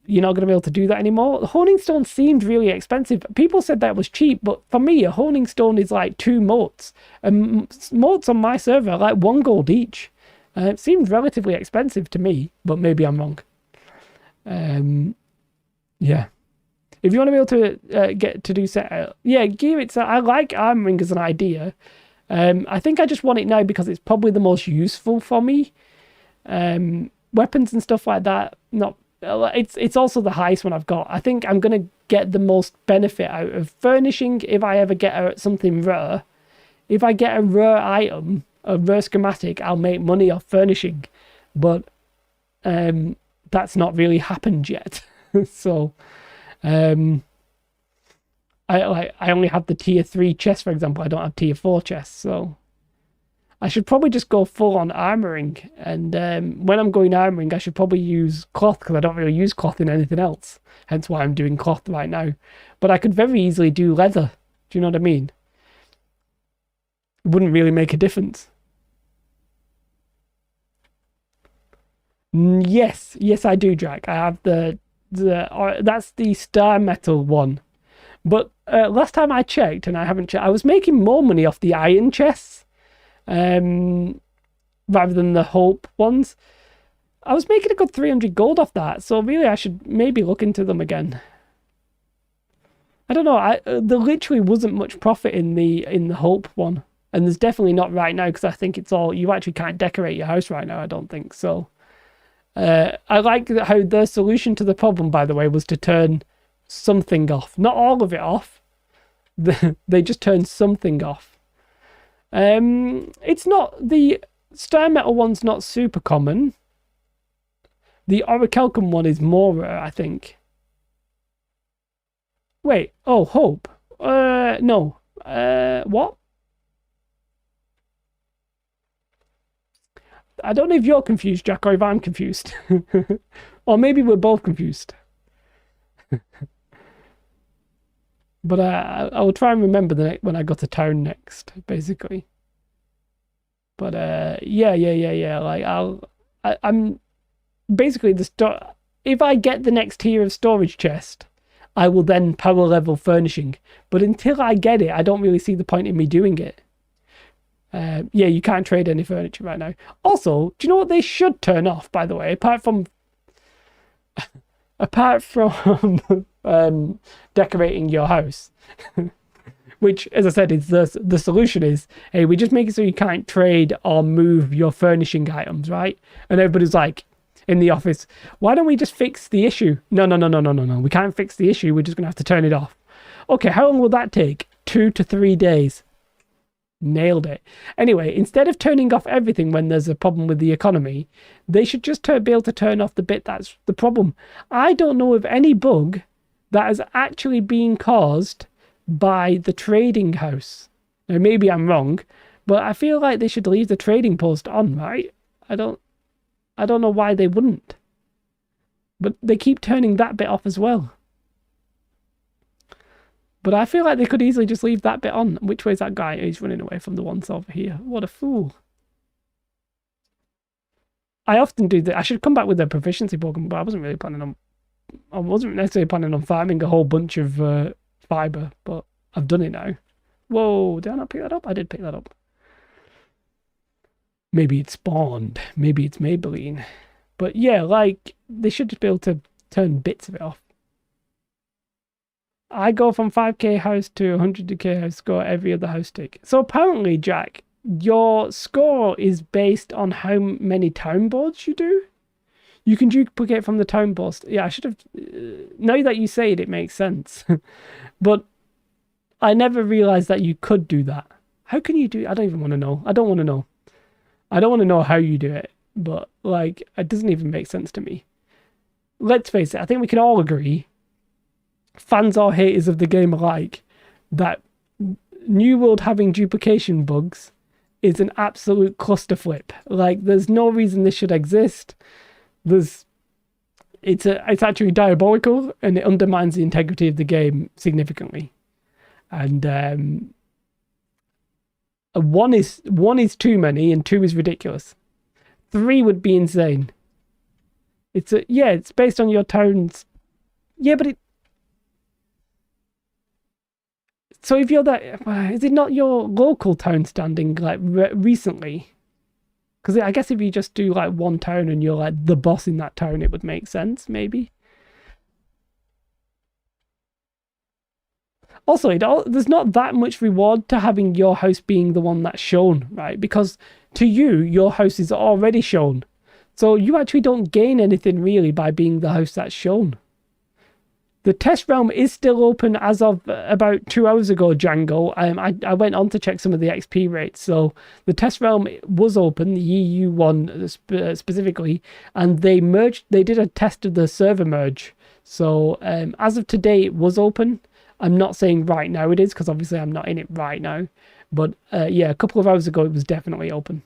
you're not going to be able to do that anymore. The honing stone seemed really expensive. People said that was cheap, but for me, a honing stone is like 2 motes. And motes on my server are like 1 gold each. It seemed relatively expensive to me, but maybe I'm wrong. Yeah. If you want to be able to get to do set, gear it. So I like armoring as an idea. I think I just want it now because it's probably the most useful for me. Weapons and stuff like that, not. It's also the highest one I've got. I think I'm going to get the most benefit out of furnishing if I ever get something rare. If I get a rare item, a rare schematic, I'll make money off furnishing. But that's not really happened yet. So I only have the tier 3 chest, for example. I don't have tier 4 chests, so I should probably just go full on armoring. And when I'm going armoring, I should probably use cloth because I don't really use cloth in anything else. Hence why I'm doing cloth right now. But I could very easily do leather. Do you know what I mean? It wouldn't really make a difference. Yes, I do, Jack. I have that's the star metal one. But last time I checked, and I haven't checked, I was making more money off the iron chests. Rather than the hope ones. I was making a good 300 gold off that, so really I should maybe look into them again. I don't know, there literally wasn't much profit in the hope one, and there's definitely not right now because I think it's all, you actually can't decorate your house right now, I don't think so. I like how their solution to the problem, by the way, was to turn something off, not all of it off. They just turned something off. It's not, the star metal one's not super common. The orichalcum one is more rare, I think. Wait, oh, hope. No. What? I don't know if you're confused, Jack, or if I'm confused. Or maybe we're both confused. But I will try and remember when I go to town next, basically. But yeah. Like I'm basically if I get the next tier of storage chest, I will then power level furnishing. But until I get it, I don't really see the point in me doing it. Yeah, you can't trade any furniture right now. Also, do you know what they should turn off, by the way? Apart from decorating your house, Which, as I said, is the solution is, hey, we just make it so you can't trade or move your furnishing items, right? And everybody's like, in the office, why don't we just fix the issue? No. We can't fix the issue. We're just going to have to turn it off. Okay, how long will that take? 2 to 3 days. Nailed it. Anyway, instead of turning off everything when there's a problem with the economy, they should just be able to turn off the bit that's the problem. I don't know of any bug that is actually being caused by the trading house. Now, maybe I'm wrong, but I feel like they should leave the trading post on, right? I don't know why they wouldn't. But they keep turning that bit off as well. But I feel like they could easily just leave that bit on. Which way is that guy? He's running away from the ones over here. What a fool. I often do that. I should come back with a proficiency Pokemon, but I wasn't necessarily planning on farming a whole bunch of fiber, but I've done it now. Whoa, did I not pick that up? I did pick that up. Maybe it spawned. Maybe it's Maybelline. But yeah, like, they should just be able to turn bits of it off. I go from 5k house to 100k house score every other house tick. So apparently, Jack, your score is based on how many town boards you do. You can duplicate from the town boards. Yeah, I should have... now that you say it, it makes sense. But I never realized that you could do that. How can you do... I don't even want to know. I don't want to know. I don't want to know how you do it. But, like, it doesn't even make sense to me. Let's face it, I think we can all agree, fans or haters of the game alike, that New World having duplication bugs is an absolute cluster flip. Like, there's no reason this should exist. It's actually diabolical, and it undermines the integrity of the game significantly. And one is too many, and 2 is ridiculous. 3 would be insane. It's based on your towns. Yeah, but so if you're that, is it not your local town standing like recently? Because I guess if you just do like one town and you're like the boss in that town, it would make sense, maybe. Also, there's not that much reward to having your house being the one that's shown, right? Because to you, your house is already shown. So you actually don't gain anything really by being the house that's shown. The test realm is still open as of about 2 hours ago, Django. I went on to check some of the XP rates. So the test realm was open, the EU one specifically, and they did a test of the server merge. So as of today, it was open. I'm not saying right now it is, because obviously I'm not in it right now. But yeah, a couple of hours ago, it was definitely open.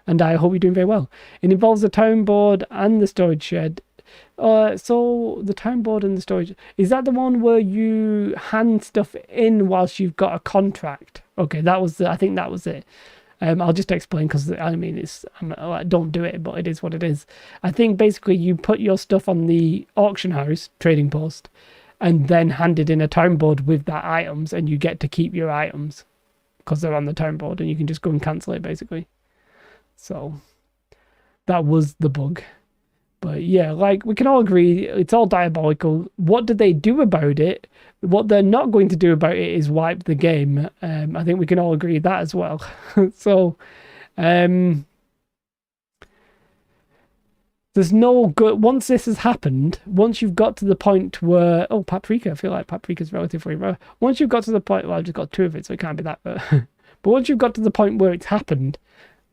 And I hope you're doing very well. It involves the town board and the storage shed. So the town board and the storage, is that the one where you hand stuff in whilst you've got a contract? Okay, I think that was it. I'll just explain, because I mean, don't do it, but it is what it is. I think basically you put your stuff on the auction house trading post and then hand it in a town board with that items, and you get to keep your items because they're on the town board, and you can just go and cancel it basically. So that was the bug. But yeah, like, we can all agree it's all diabolical. What do they do about it? What they're not going to do about it is wipe the game. I think we can all agree that as well. So, there's no good... Once this has happened, once you've got to the point where... Oh, Paprika. I feel like Paprika's relatively rare. Once you've got to the point... Well, I've just got 2 of it, so it can't be that. But once you've got to the point where it's happened...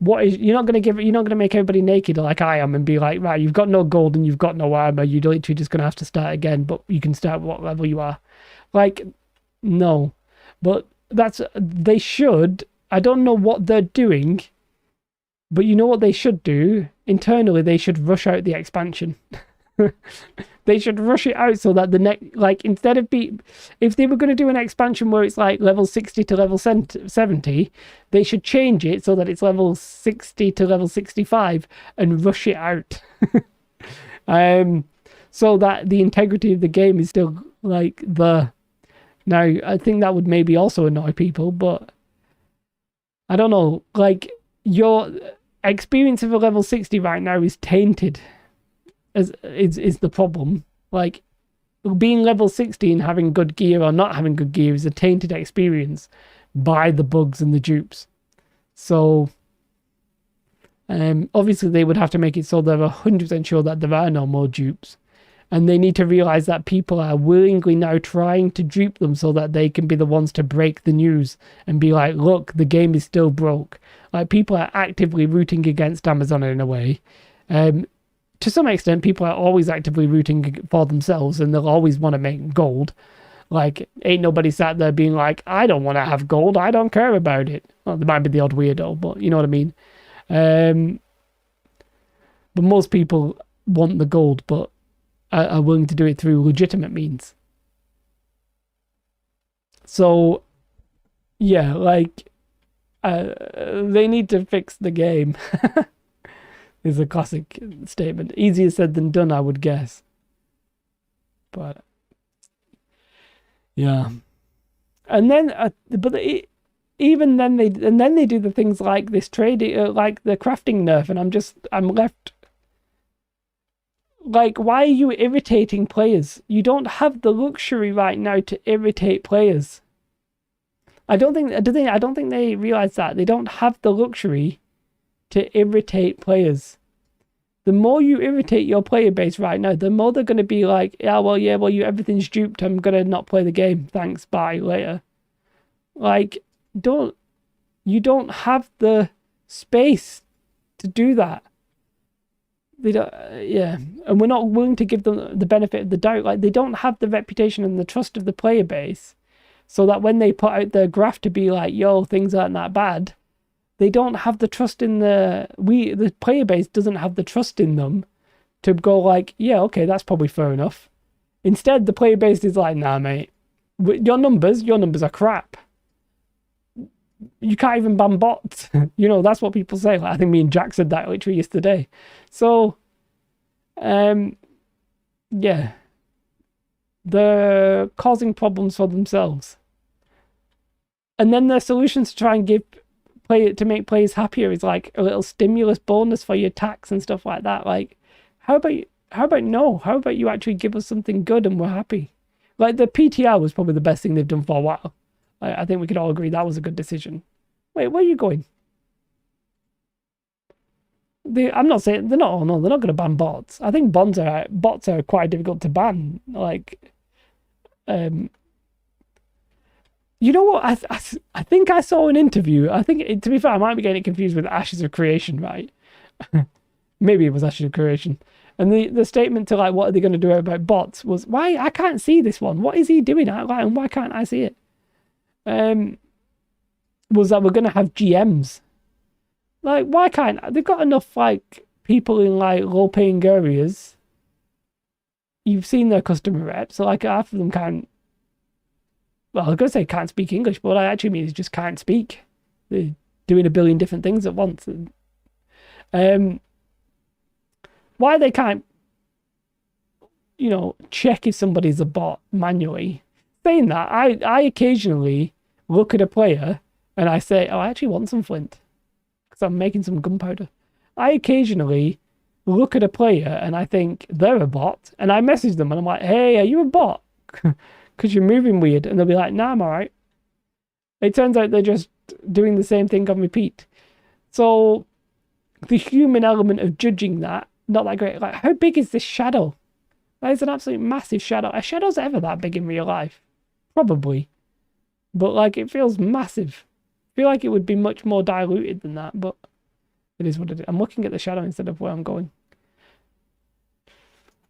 you're not going to make everybody naked like I am and be like, right, you've got no gold and you've got no armor, you're literally just going to have to start again, but you can start what level you are. Like, no. But they should, I don't know what they're doing, but you know what they should do? Internally, they should rush out the expansion. They should rush it out so that the next, like, instead of if they were going to do an expansion where it's like level 60 to level 70, they should change it so that it's level 60 to level 65 and rush it out. So that the integrity of the game is still like now, I think that would maybe also annoy people, but I don't know, like, your experience of a level 60 right now is tainted. Is the problem. Like, being level 60 and having good gear or not having good gear is a tainted experience by the bugs and the dupes. So obviously they would have to make it so they're 100% sure that there are no more dupes. And they need to realize that people are willingly now trying to dupe them so that they can be the ones to break the news and be like, look, the game is still broke. Like, people are actively rooting against Amazon in a way. To some extent, people are always actively rooting for themselves and they'll always want to make gold. Like, ain't nobody sat there being like, I don't want to have gold. I don't care about it. Well, there might be the odd weirdo, but you know what I mean. But most people want the gold, but are willing to do it through legitimate means. So, yeah, like, they need to fix the game. Is a classic statement. Easier said than done, I would guess. But, yeah. And then, even then they do the things like this trading, like the crafting nerf, and I'm left. Like, why are you irritating players? You don't have the luxury right now to irritate players. I don't think they realize that. They don't have the luxury to irritate players. The more you irritate your player base right now, the more they're going to be like, everything's duped. I'm going to not play the game. Thanks, bye, later. Like, you don't have the space to do that. They don't, and we're not willing to give them the benefit of the doubt. Like, they don't have the reputation and the trust of the player base, so that when they put out their graph to be like, yo, things aren't that bad, they don't have the trust in the player base doesn't have the trust in them to go like, yeah, okay, that's probably fair enough. Instead, the player base is like, nah, mate, your numbers are crap. You can't even ban bots. You know, that's what people say. Like, I think me and Jack said that literally yesterday. So, yeah, they're causing problems for themselves. And then their solutions to try and make players happier is like a little stimulus bonus for your tax and stuff like that. Like, how about you actually give us something good and we're happy? Like, the PTR was probably the best thing they've done for a while. I think we could all agree that was a good decision. Wait, where are you going? I'm not saying they're not going to ban bots. I think bots are quite difficult to ban. Like, you know what? I think I saw an interview. I think, to be fair, I might be getting it confused with Ashes of Creation, right? Maybe it was Ashes of Creation. And the statement to like, what are they going to do about bots was, why I can't see this one? What is he doing? And why can't I see it? Was that we're going to have GMs. Like, why can't they've got enough like people in like low-paying areas? You've seen their customer reps, so like half of them can't. Well, I was going to say can't speak English, but what I actually mean is just can't speak. They're doing a billion different things at once. Why they can't, check if somebody's a bot manually. Saying that, I occasionally look at a player and I say, oh, I actually want some flint because I'm making some gunpowder. I occasionally look at a player and I think they're a bot, and I message them and I'm like, hey, are you a bot? Because you're moving weird. And they'll be like, nah, I'm all right. It turns out they're just doing the same thing on repeat. So the human element of judging that, not that great. Like, how big is this shadow? That is an absolute massive shadow. Are shadows ever that big in real life? Probably. But like, it feels massive. I feel like it would be much more diluted than that, but it is what it is. I'm looking at the shadow instead of where I'm going.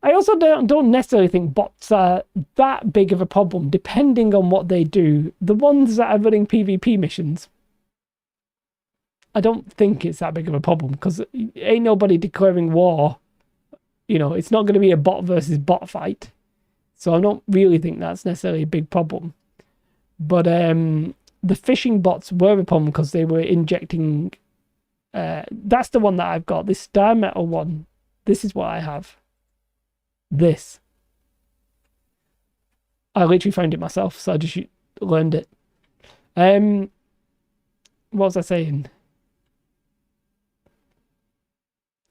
I also don't necessarily think bots are that big of a problem, depending on what they do. The ones that are running PvP missions, I don't think it's that big of a problem, because ain't nobody declaring war. It's not going to be a bot versus bot fight. So I don't really think that's necessarily a big problem. But the fishing bots were a problem because they were injecting... that's the one that I've got, this star metal one. This is what I have. This. I literally found it myself, so I just learned it. What was I saying?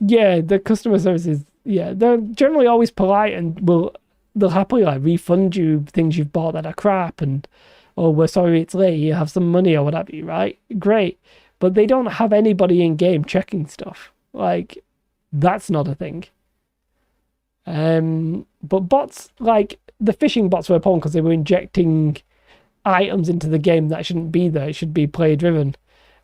Yeah, the customer services, they're generally always polite and will they'll happily like refund you things you've bought that are crap, and oh, we're sorry it's late, you have some money or whatever, right? Great. But they don't have anybody in game checking stuff. Like, that's not a thing. But bots, like the phishing bots were a problem because they were injecting items into the game that shouldn't be there. It should be player driven.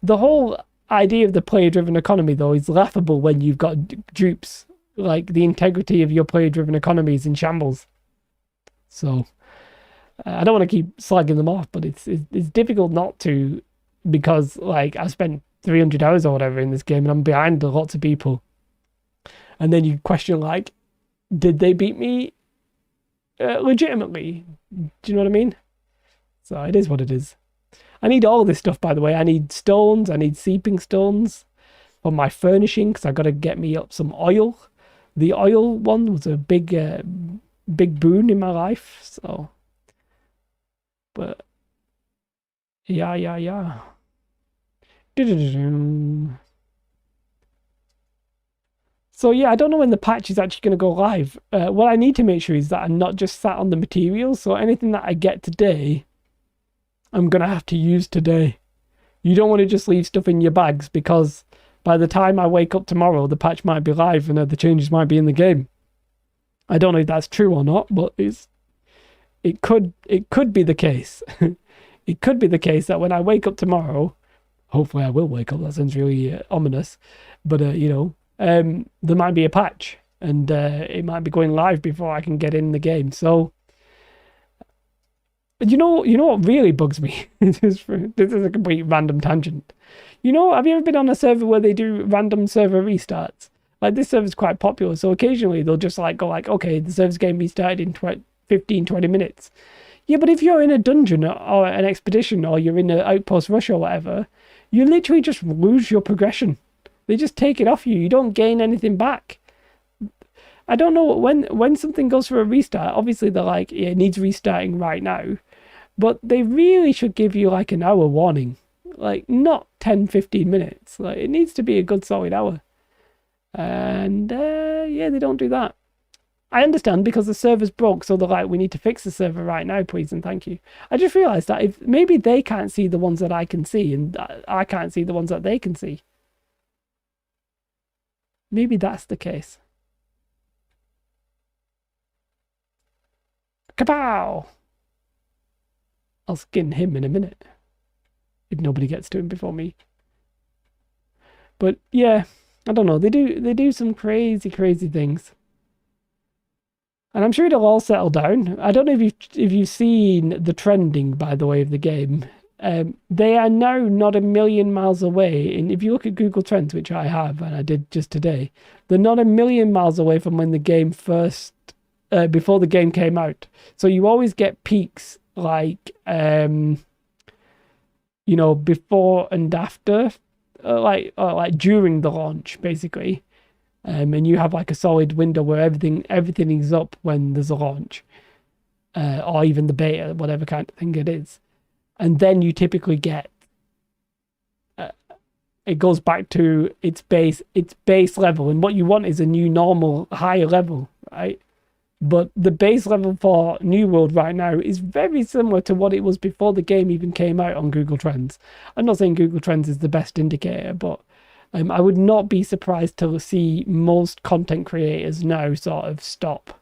The whole idea of the player driven economy, though, is laughable when you've got dupes. Like, the integrity of your player driven economy is in shambles. So I don't want to keep slagging them off, but it's difficult not to, because like I've spent 300 hours or whatever in this game and I'm behind lots of people. And then you question, like, did they beat me legitimately? Do you know what I mean? So it is what it is. I need all this stuff, by the way. I need stones. I need seeping stones for my furnishing because I got to get me up some oil. The oil one was a big boon in my life. So, but yeah. So yeah, I don't know when the patch is actually going to go live. What I need to make sure is that I'm not just sat on the materials. So anything that I get today, I'm going to have to use today. You don't want to just leave stuff in your bags, because by the time I wake up tomorrow, the patch might be live and the changes might be in the game. I don't know if that's true or not, but it could be the case. It could be the case that when I wake up tomorrow, hopefully I will wake up, that sounds really ominous, but there might be a patch and it might be going live before I can get in the game. So you know what really bugs me? This is a complete random tangent. Have you ever been on a server where they do random server restarts? Like, this server's quite popular, so occasionally they'll just like go like, okay, the server's game restarted in 15-20 minutes. Yeah, but if you're in a dungeon or an expedition, or you're in an outpost rush or whatever, you literally just lose your progression. They just take it off you. You don't gain anything back. I don't know, when something goes for a restart, obviously they're like, yeah, it needs restarting right now. But they really should give you like an hour warning. Like, not 10-15 minutes. Like, it needs to be a good solid hour. And yeah, they don't do that. I understand, because the server's broke, so they're like, we need to fix the server right now, please and thank you. I just realised that if maybe they can't see the ones that I can see, and I can't see the ones that they can see. Maybe that's the case. Kapow! I'll skin him in a minute, if nobody gets to him before me. But yeah, I don't know. They do some crazy things. And I'm sure it'll all settle down. I don't know if you've seen the trending, by the way, of the game. They are now not a million miles away. And if you look at Google Trends, which I have, and I did just today, they're not a million miles away from when the game first, before the game came out. So you always get peaks like, before and after, like during the launch, basically. And you have like a solid window where everything is up when there's a launch, or even the beta, whatever kind of thing it is. And then you typically get, it goes back to its base level. And what you want is a new normal higher level, right? But the base level for New World right now is very similar to what it was before the game even came out on Google Trends. I'm not saying Google Trends is the best indicator, but I would not be surprised to see most content creators now sort of stop.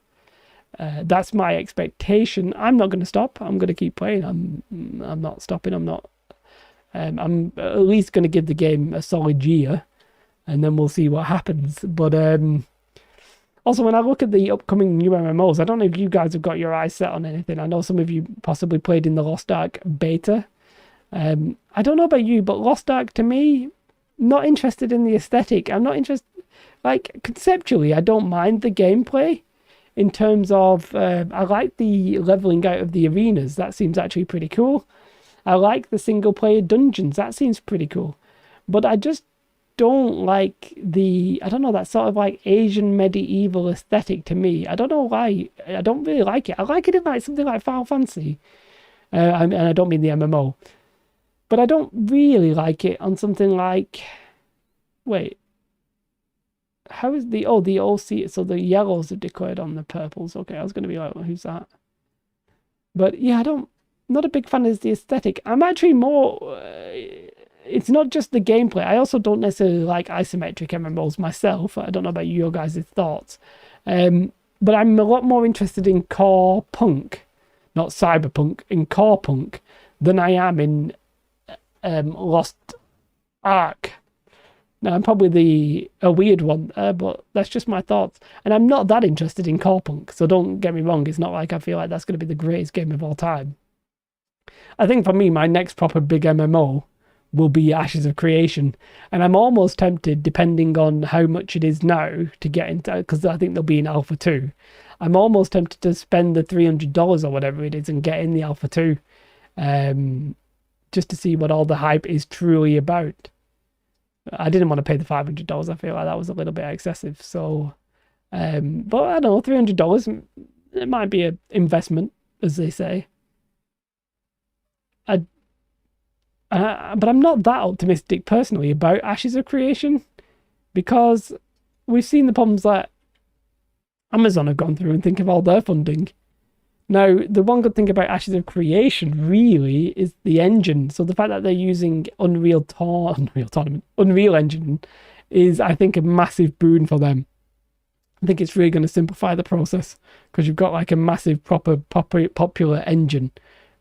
That's my expectation. I'm not going to stop. I'm going to keep playing. I'm not stopping. I'm at least going to give the game a solid year, and then we'll see what happens. But also, when I look at the upcoming new MMOs, I don't know if you guys have got your eyes set on anything. I know some of you possibly played in the Lost Ark beta. I don't know about you, but Lost Ark, to me, not interested in the aesthetic. I'm not interested, like, conceptually, I don't mind the gameplay in terms of, I like the leveling out of the arenas. That seems actually pretty cool. I like the single player dungeons. That seems pretty cool. But I just don't like that sort of like Asian medieval aesthetic to me. I don't know why. I don't really like it. I like it in like something like Final Fantasy. And I don't mean the MMO. But I don't really like it on something like... Wait. How is the, oh, the OC, so the yellows have declared on the purples. Okay, I was going to be like, well, who's that? But yeah, not a big fan of the aesthetic. I'm actually more, it's not just the gameplay. I also don't necessarily like isometric MMOs myself. I don't know about your guys' thoughts. But I'm a lot more interested in core punk, not cyberpunk, in core punk than I am in Lost Ark. Now, I'm probably a weird one, but that's just my thoughts. And I'm not that interested in core punk, so don't get me wrong. It's not like I feel like that's going to be the greatest game of all time. I think for me, my next proper big MMO will be Ashes of Creation. And I'm almost tempted, depending on how much it is now, to get into, because I think there'll be an Alpha 2. I'm almost tempted to spend the $300 or whatever it is and get in the Alpha 2, just to see what all the hype is truly about. I didn't want to pay the $500. I feel like that was a little bit excessive. So, but I don't know, $300, it might be an investment, as they say. But I'm not that optimistic personally about Ashes of Creation, because we've seen the problems that Amazon have gone through and think of all their funding. Now, the one good thing about Ashes of Creation really is the engine. So the fact that they're using Unreal Engine is, I think, a massive boon for them. I think it's really going to simplify the process, because you've got like a massive popular engine,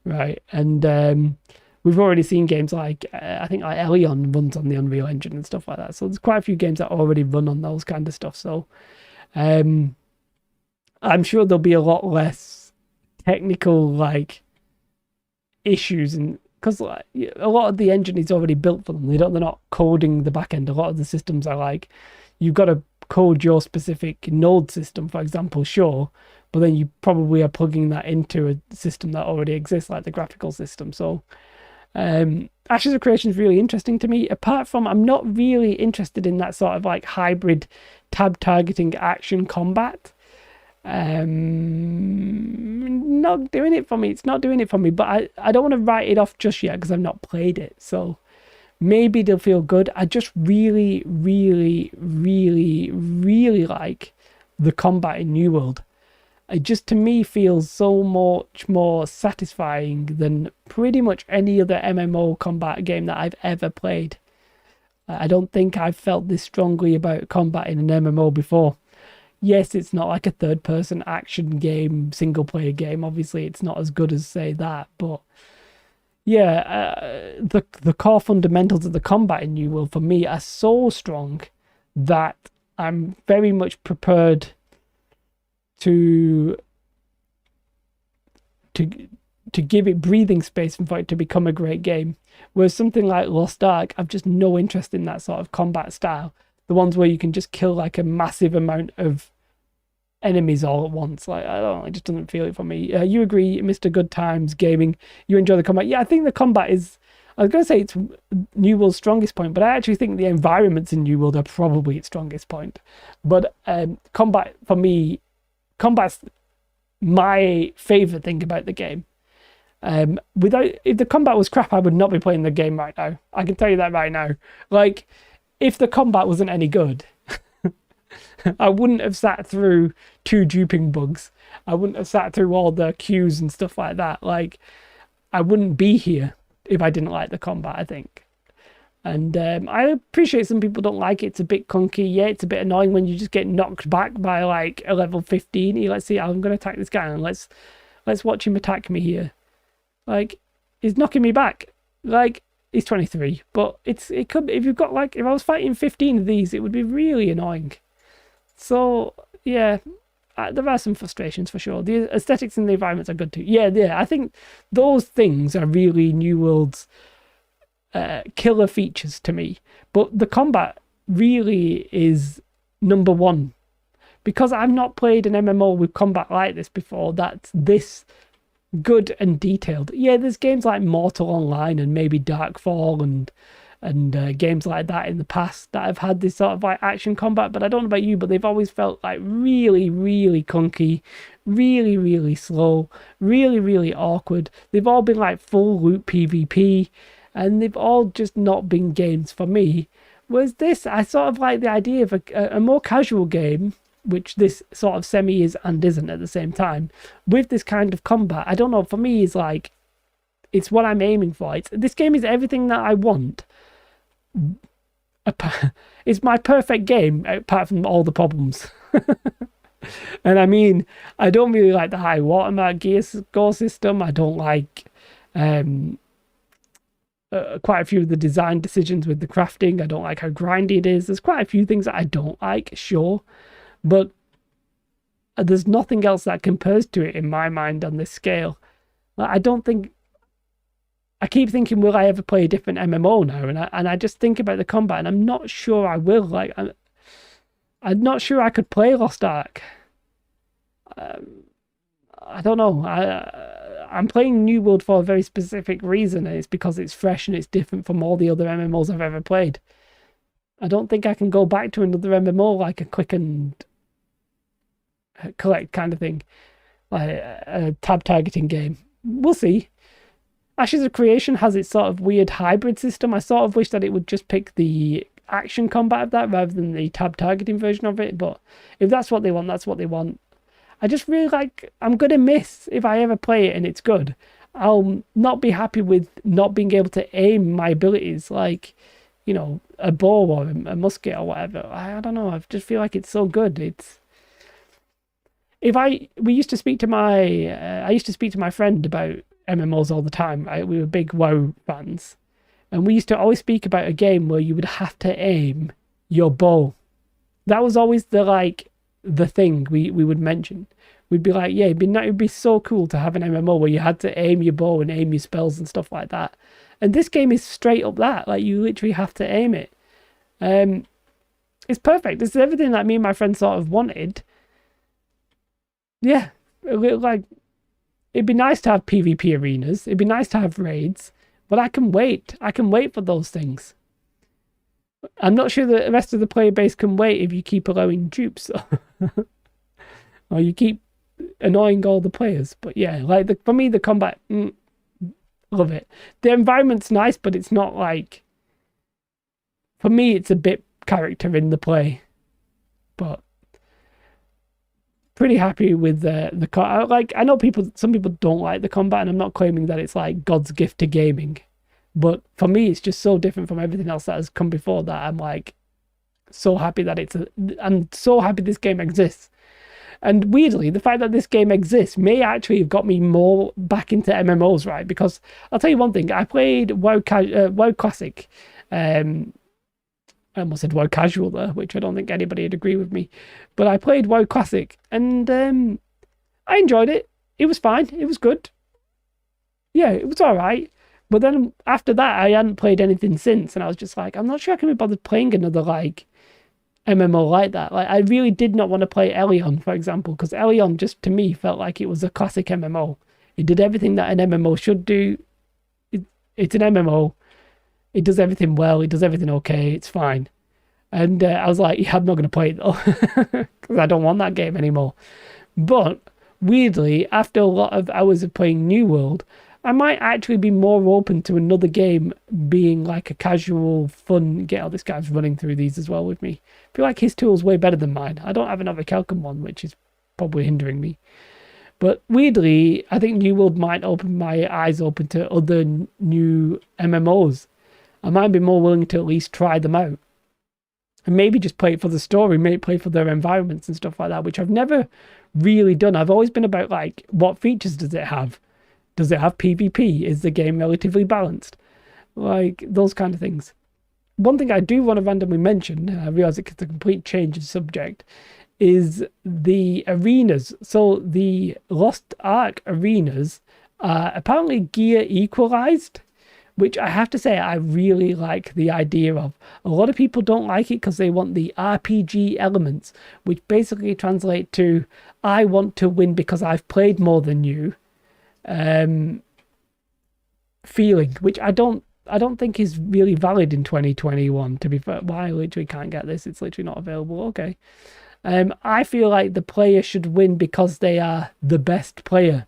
right? And we've already seen games like, I think like Elion runs on the Unreal Engine and stuff like that. So there's quite a few games that already run on those kind of stuff. So I'm sure there'll be a lot less technical like issues, and because like, a lot of the engine is already built for them. They're not coding the back end. A lot of the systems are like, you've got to code your specific node system, for example, sure, but then you probably are plugging that into a system that already exists, like the graphical system. So Ashes of Creation is really interesting to me, apart from I'm not really interested in that sort of like hybrid tab targeting action combat. Not doing it for me. It's not doing it for me, but I don't want to write it off just yet because I've not played it. So maybe they'll feel good. I just really, really, really, really like the combat in New World. It just, to me, feels so much more satisfying than pretty much any other MMO combat game that I've ever played. I don't think I've felt this strongly about combat in an MMO before. Yes, it's not like a third-person action game, single-player game. Obviously, it's not as good as, say, that. But, yeah, the core fundamentals of the combat in New World, for me, are so strong that I'm very much prepared to give it breathing space and for it to become a great game. Whereas something like Lost Ark, I've just no interest in that sort of combat style. The ones where you can just kill like a massive amount of enemies all at once. Like, I don't know, it just doesn't feel it for me. You agree, Mr. Good Times Gaming, you enjoy the combat? Yeah, I think the combat is, I was going to say it's New World's strongest point, but I actually think the environments in New World are probably its strongest point. But combat, for me, combat's my favorite thing about the game. If the combat was crap, I would not be playing the game right now. I can tell you that right now. Like, if the combat wasn't any good, I wouldn't have sat through 2 duping bugs. I wouldn't have sat through all the queues and stuff like that. Like, I wouldn't be here if I didn't like the combat, I think. And I appreciate some people don't like it. It's a bit clunky. Yeah, it's a bit annoying when you just get knocked back by like a level 15. Let's see, I'm going to attack this guy and let's watch him attack me here. Like, he's knocking me back. Like, he's 23, but it could, if you've got like, if I was fighting 15 of these, it would be really annoying. So yeah, there are some frustrations for sure. The aesthetics and the environments are good too. Yeah, I think those things are really New World's killer features to me. But the combat really is number one, because I've not played an MMO with combat like this before. That's this good and detailed. Yeah, there's games like Mortal Online and maybe Darkfall and games like that in the past that have had this sort of like action combat, but I don't know about you, but they've always felt like really, really clunky, really, really slow, really, really awkward. They've all been like full loop PvP, and they've all just not been games for me. Whereas this, I sort of like the idea of a more casual game, which this sort of semi is and isn't at the same time, with this kind of combat. I don't know, for me, is like, it's what I'm aiming for. This game is everything that I want. It's my perfect game, apart from all the problems. And I mean, I don't really like the high watermark gear score system. I don't like quite a few of the design decisions with the crafting. I don't like how grindy it is. There's quite a few things that I don't like, sure. But there's nothing else that compares to it in my mind on this scale. I don't think... I keep thinking, will I ever play a different MMO now? And I just think about the combat, and I'm not sure I will. Like, I'm not sure I could play Lost Ark. I don't know. I'm playing New World for a very specific reason, and it's because it's fresh and it's different from all the other MMOs I've ever played. I don't think I can go back to another MMO like a click and collect kind of thing, like a tab targeting game. We'll see. Ashes of Creation has its sort of weird hybrid system. I sort of wish that it would just pick the action combat of that rather than the tab targeting version of it, but if that's what they want, that's what they want. I just really like... I'm going to miss, if I ever play it and it's good, I'll not be happy with not being able to aim my abilities, like, you know, a bow or a musket or whatever. I don't know, I just feel like it's so good. It's... I used to speak to my friend about MMOs all the time. We were big WoW fans, and we used to always speak about a game where you would have to aim your bow. That was always the thing we would mention. We'd be like, yeah, it'd be so cool to have an MMO where you had to aim your bow and aim your spells and stuff like that. And this game is straight up that. Like, you literally have to aim it. It's perfect. It's everything that me and my friend sort of wanted. Yeah, like, it'd be nice to have PvP arenas. It'd be nice to have raids, but I can wait. I can wait for those things. I'm not sure the rest of the player base can wait if you keep allowing dupes or you keep annoying all the players. But yeah, like for me, the combat, love it. The environment's nice, but it's not like... For me, it's a bit character in the play. But pretty happy with the like, I know some people don't like the combat, and I'm not claiming that it's like God's gift to gaming. But for me, it's just so different from everything else that has come before that I'm like so happy that I'm so happy this game exists. And weirdly, the fact that this game exists may actually have got me more back into MMOs, right? Because I'll tell you one thing, I played WoW Classic. I almost said WoW Casual there, which I don't think anybody would agree with me. But I played WoW Classic, and I enjoyed it. It was fine. It was good. Yeah, it was all right. But then after that, I hadn't played anything since, and I was just like, I'm not sure I can be bothered playing another like MMO like that. Like, I really did not want to play Elion, for example, because Elion just to me felt like it was a classic MMO. It did everything that an MMO should do. It's an MMO. It does everything well. It does everything okay. It's fine. And I was like, yeah, I'm not going to play it though, because I don't want that game anymore. But weirdly, after a lot of hours of playing New World, I might actually be more open to another game being like a casual, fun, this guy's running through these as well with me. I feel like his tool's way better than mine. I don't have another Kelcom one, which is probably hindering me. But weirdly, I think New World might open my eyes open to other new MMOs. I might be more willing to at least try them out. And maybe just play it for the story, maybe play for their environments and stuff like that, which I've never really done. I've always been about like, what features does it have? Does it have PvP? Is the game relatively balanced? Like, those kind of things. One thing I do want to randomly mention, and I realise it's a complete change of subject, is the arenas. So the Lost Ark arenas are apparently gear equalized, which I have to say I really like the idea of. A lot of people don't like it because they want the RPG elements, which basically translate to, I want to win because I've played more than you. Feeling, which I don't think is really valid in 2021, to be fair. Well, I literally can't get this, it's literally not available. Okay. I feel like the player should win because they are the best player.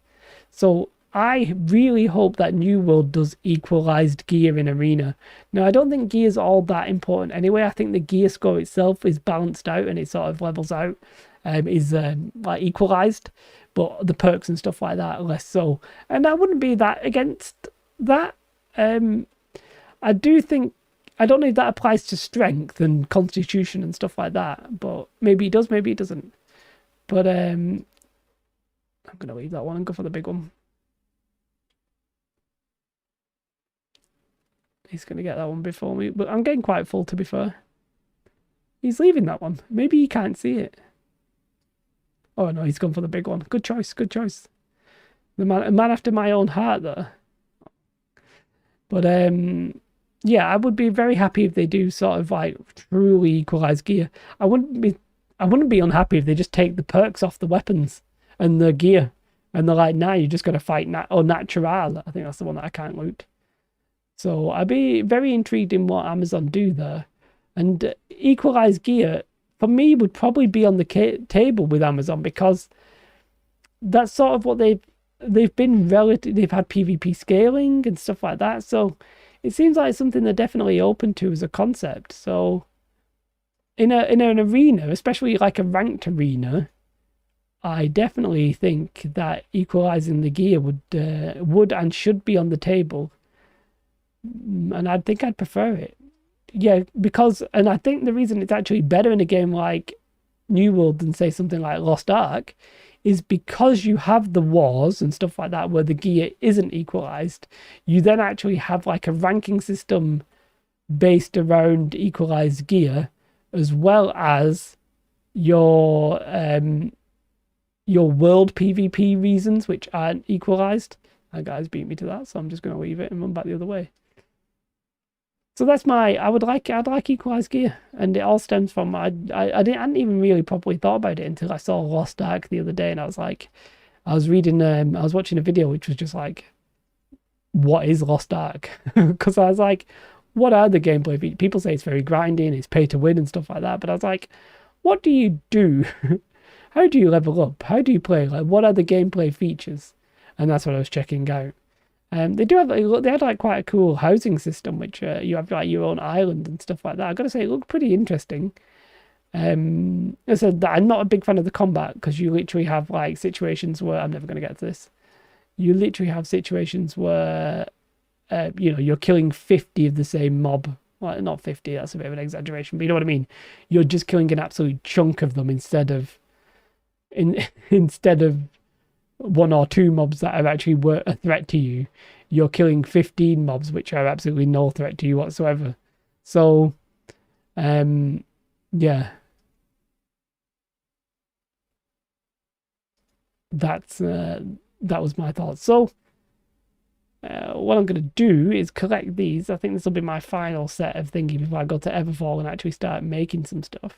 So I really hope that New World does equalized gear in Arena. Now, I don't think gear's all that important anyway. I think the gear score itself is balanced out and it sort of levels out, is like equalized, but the perks and stuff like that less so. And I wouldn't be that against that. I do think, I don't know if that applies to strength and constitution and stuff like that, but maybe it does, maybe it doesn't. But I'm going to leave that one and go for the big one. He's going to get that one before me, but I'm getting quite full, to be fair. He's leaving that one. Maybe he can't see it. Oh, no, he's gone for the big one. Good choice, good choice. The man after my own heart, though. But, yeah, I would be very happy if they do sort of, like, truly equalize gear. I wouldn't be unhappy if they just take the perks off the weapons and the gear. And they're like, nah, you just got to fight natural. I think that's the one that I can't loot. So I'd be very intrigued in what Amazon do there. And equalize gear, for me, would probably be on the table with Amazon, because that's sort of what they've been relative. They've had PvP scaling and stuff like that. So it seems like something they're definitely open to as a concept. So in an arena, especially like a ranked arena, I definitely think that equalizing the gear would and should be on the table. And I think I'd prefer it. Yeah, because, and I think the reason it's actually better in a game like New World than, say, something like Lost Ark is because you have the wars and stuff like that where the gear isn't equalized. You then actually have like a ranking system based around equalized gear, as well as your world PvP reasons, which aren't equalized. That guy's beat me to that, so I'm just going to leave it and run back the other way. So that's I'd like equalized gear, and it all stems from, I hadn't even really properly thought about it until I saw Lost Ark the other day, and I was watching a video which was just like, what is Lost Ark? Because I was like, what are the gameplay features? People say it's very grinding, it's pay to win and stuff like that, but I was like, what do you do? How do you level up? How do you play? Like, what are the gameplay features? And that's what I was checking out. They had like quite a cool housing system, which you have like your own island and stuff like that. I've got to say, it looked pretty interesting. I said that I'm not a big fan of the combat, because you literally have like situations where, I'm never going to get to this. You literally have situations where, you're killing 50 of the same mob. Well, not 50, that's a bit of an exaggeration, but you know what I mean. You're just killing an absolute chunk of them instead of one or two mobs that are actually a threat to you. You're killing 15 mobs which are absolutely no threat to you whatsoever. So yeah, that was my thoughts. So what I'm going to do is collect these. I think this will be my final set of thinking before I go to Everfall and actually start making some stuff.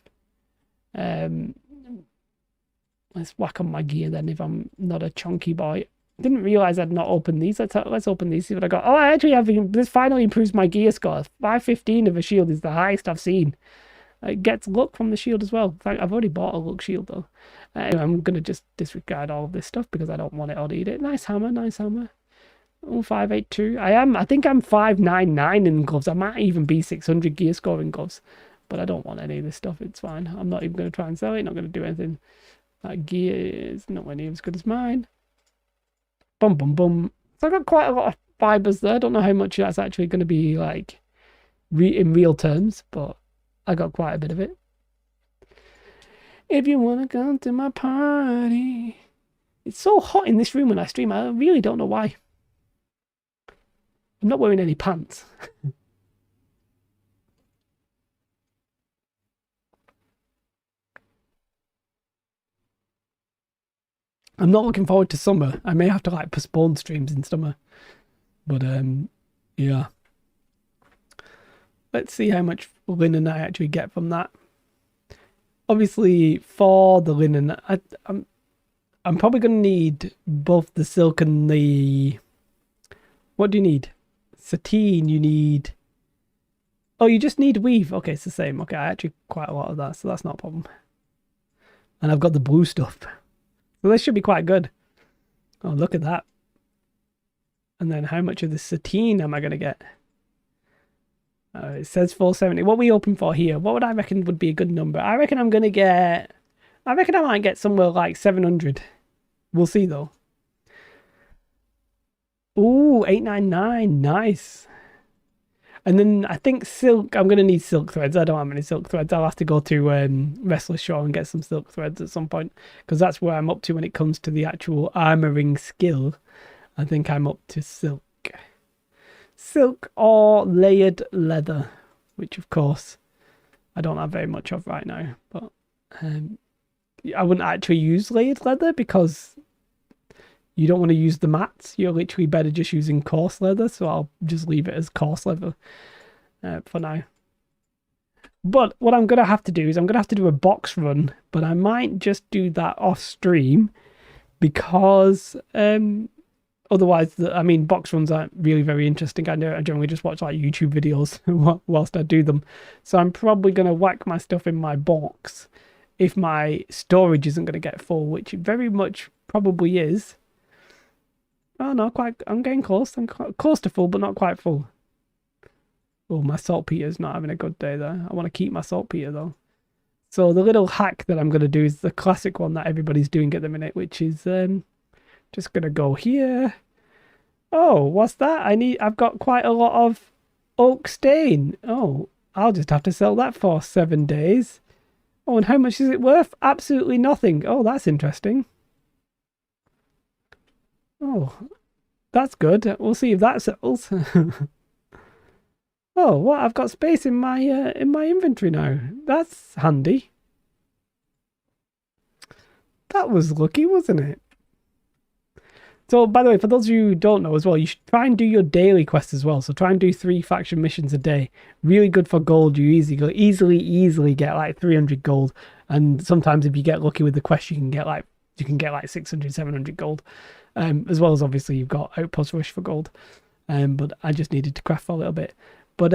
Let's whack on my gear then, if I'm not a chunky boy. Didn't realize I'd not opened these. Let's open these, see what I got. Oh, I actually have, this finally improves my gear score. 515 of a shield is the highest I've seen. It gets luck from the shield as well. I've already bought a luck shield though. Anyway, I'm going to just disregard all of this stuff because I don't want it or need it. Nice hammer, nice hammer. Oh, 582. I think I'm 599 in gloves. I might even be 600 gear score in gloves. But I don't want any of this stuff. It's fine. I'm not even going to try and sell it. Not going to do anything. That gear is nowhere near as good as mine. Boom, boom, boom. So I got quite a lot of fibers there. I don't know how much that's actually going to be like in real terms, but I got quite a bit of it. If you want to come to my party. It's so hot in this room when I stream. I really don't know why. I'm not wearing any pants. I'm not looking forward to summer. I may have to like postpone streams in summer. But yeah. Let's see how much linen I actually get from that. Obviously, for the linen, I'm probably going to need both the silk and the... What do you need? Sateen, you need... Oh, you just need weave. Okay, it's the same. Okay, I actually quite a lot of that, so that's not a problem. And I've got the blue stuff. So this should be quite good. Oh, look at that. And then how much of the satine am I going to get? It says 470. What are we hoping for here? What would I reckon would be a good number? I reckon I'm going to get... I reckon I might get somewhere like 700. We'll see, though. Ooh, 899. Nice. And then I think silk. I'm going to need silk threads. I don't have any silk threads. I'll have to go to Restless Shore and get some silk threads at some point. Because that's where I'm up to when it comes to the actual armoring skill. I think I'm up to silk. Silk or layered leather. Which, of course, I don't have very much of right now. But I wouldn't actually use layered leather because you don't want to use the mats. You're literally better just using coarse leather. So I'll just leave it as coarse leather for now. But what I'm going to have to do is I'm going to have to do a box run. But I might just do that off stream because otherwise, box runs aren't really very interesting. I know I generally just watch like YouTube videos whilst I do them. So I'm probably going to whack my stuff in my box if my storage isn't going to get full, which it very much probably is. Oh, no, I'm getting close. I'm close to full, but not quite full. Oh, my saltpeter's not having a good day there. I want to keep my saltpeter, though. So the little hack that I'm going to do is the classic one that everybody's doing at the minute, which is just going to go here. Oh, what's that? I've got quite a lot of oak stain. Oh, I'll just have to sell that for 7 days. Oh, and how much is it worth? Absolutely nothing. Oh, that's interesting. Oh, that's good. We'll see if that settles. Oh, what? I've got space in my inventory now. That's handy. That was lucky, wasn't it? So, by the way, for those of you who don't know as well, you should try and do your daily quests as well. So try and do 3 faction missions a day. Really good for gold. You easily get like 300 gold. And sometimes if you get lucky with the quest, you can get like 600, 700 gold. As well as obviously you've got Outpost Rush for gold. But I just needed to craft for a little bit. But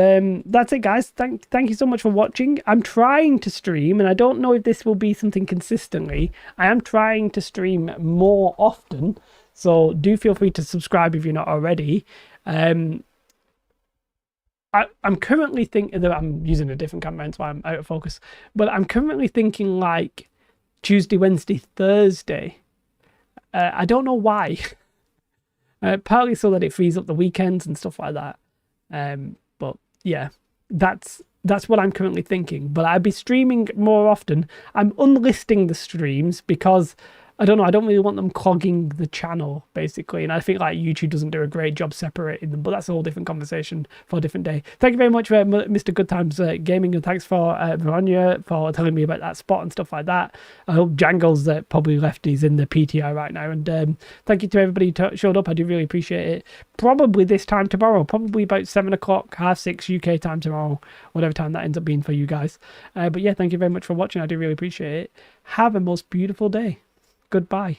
that's it, guys. Thank you so much for watching. I'm trying to stream, and I don't know if this will be something consistently. I am trying to stream more often. So do feel free to subscribe if you're not already. I'm currently thinking that I'm using a different camera, so I'm out of focus. But I'm currently thinking like Tuesday, Wednesday, Thursday. I don't know why. Partly so that it frees up the weekends and stuff like that. But yeah, that's what I'm currently thinking. But I'll be streaming more often. I'm unlisting the streams because I don't know, I don't really want them clogging the channel, basically. And I think like YouTube doesn't do a great job separating them, but that's a whole different conversation for a different day. Thank you very much for Mr. Good Times Gaming, and thanks for Verania for telling me about that spot and stuff like that. I hope Django's probably left. He's in the PTI right now. And thank you to everybody who showed up. I do really appreciate it. Probably this time tomorrow, probably about 7 o'clock, 6:30 UK time tomorrow, whatever time that ends up being for you guys. But yeah, thank you very much for watching. I do really appreciate it. Have a most beautiful day. Goodbye.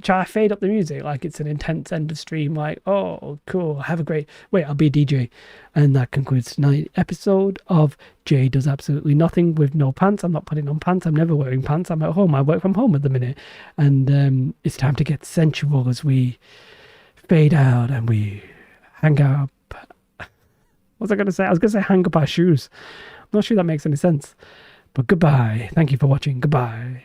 Shall I fade up the music like it's an intense end of stream? Like, oh, cool. Have a great... Wait, I'll be a DJ. And that concludes tonight's episode of Jay Does Absolutely Nothing with No Pants. I'm not putting on pants. I'm never wearing pants. I'm at home. I work from home at the minute. And it's time to get sensual as we fade out and we hang up... What was I going to say? I was going to say hang up our shoes. I'm not sure that makes any sense. But goodbye. Thank you for watching. Goodbye.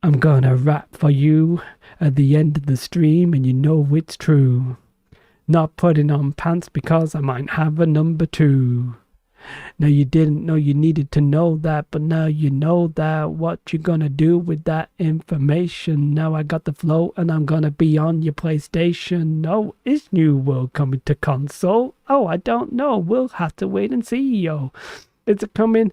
I'm gonna rap for you at the end of the stream, and you know it's true. Not putting on pants because I might have a number 2. Now you didn't know you needed to know that, but now you know that. What you gonna do with that information? Now I got the flow and I'm gonna be on your PlayStation. Oh, is New World coming to console? Oh, I don't know. We'll have to wait and see, yo. Is it coming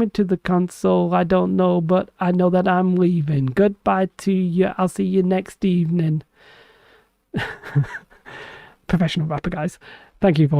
to the console? I don't know, but I know that I'm leaving. Goodbye to you. I'll see you next evening. Professional rapper, guys. Thank you for watching.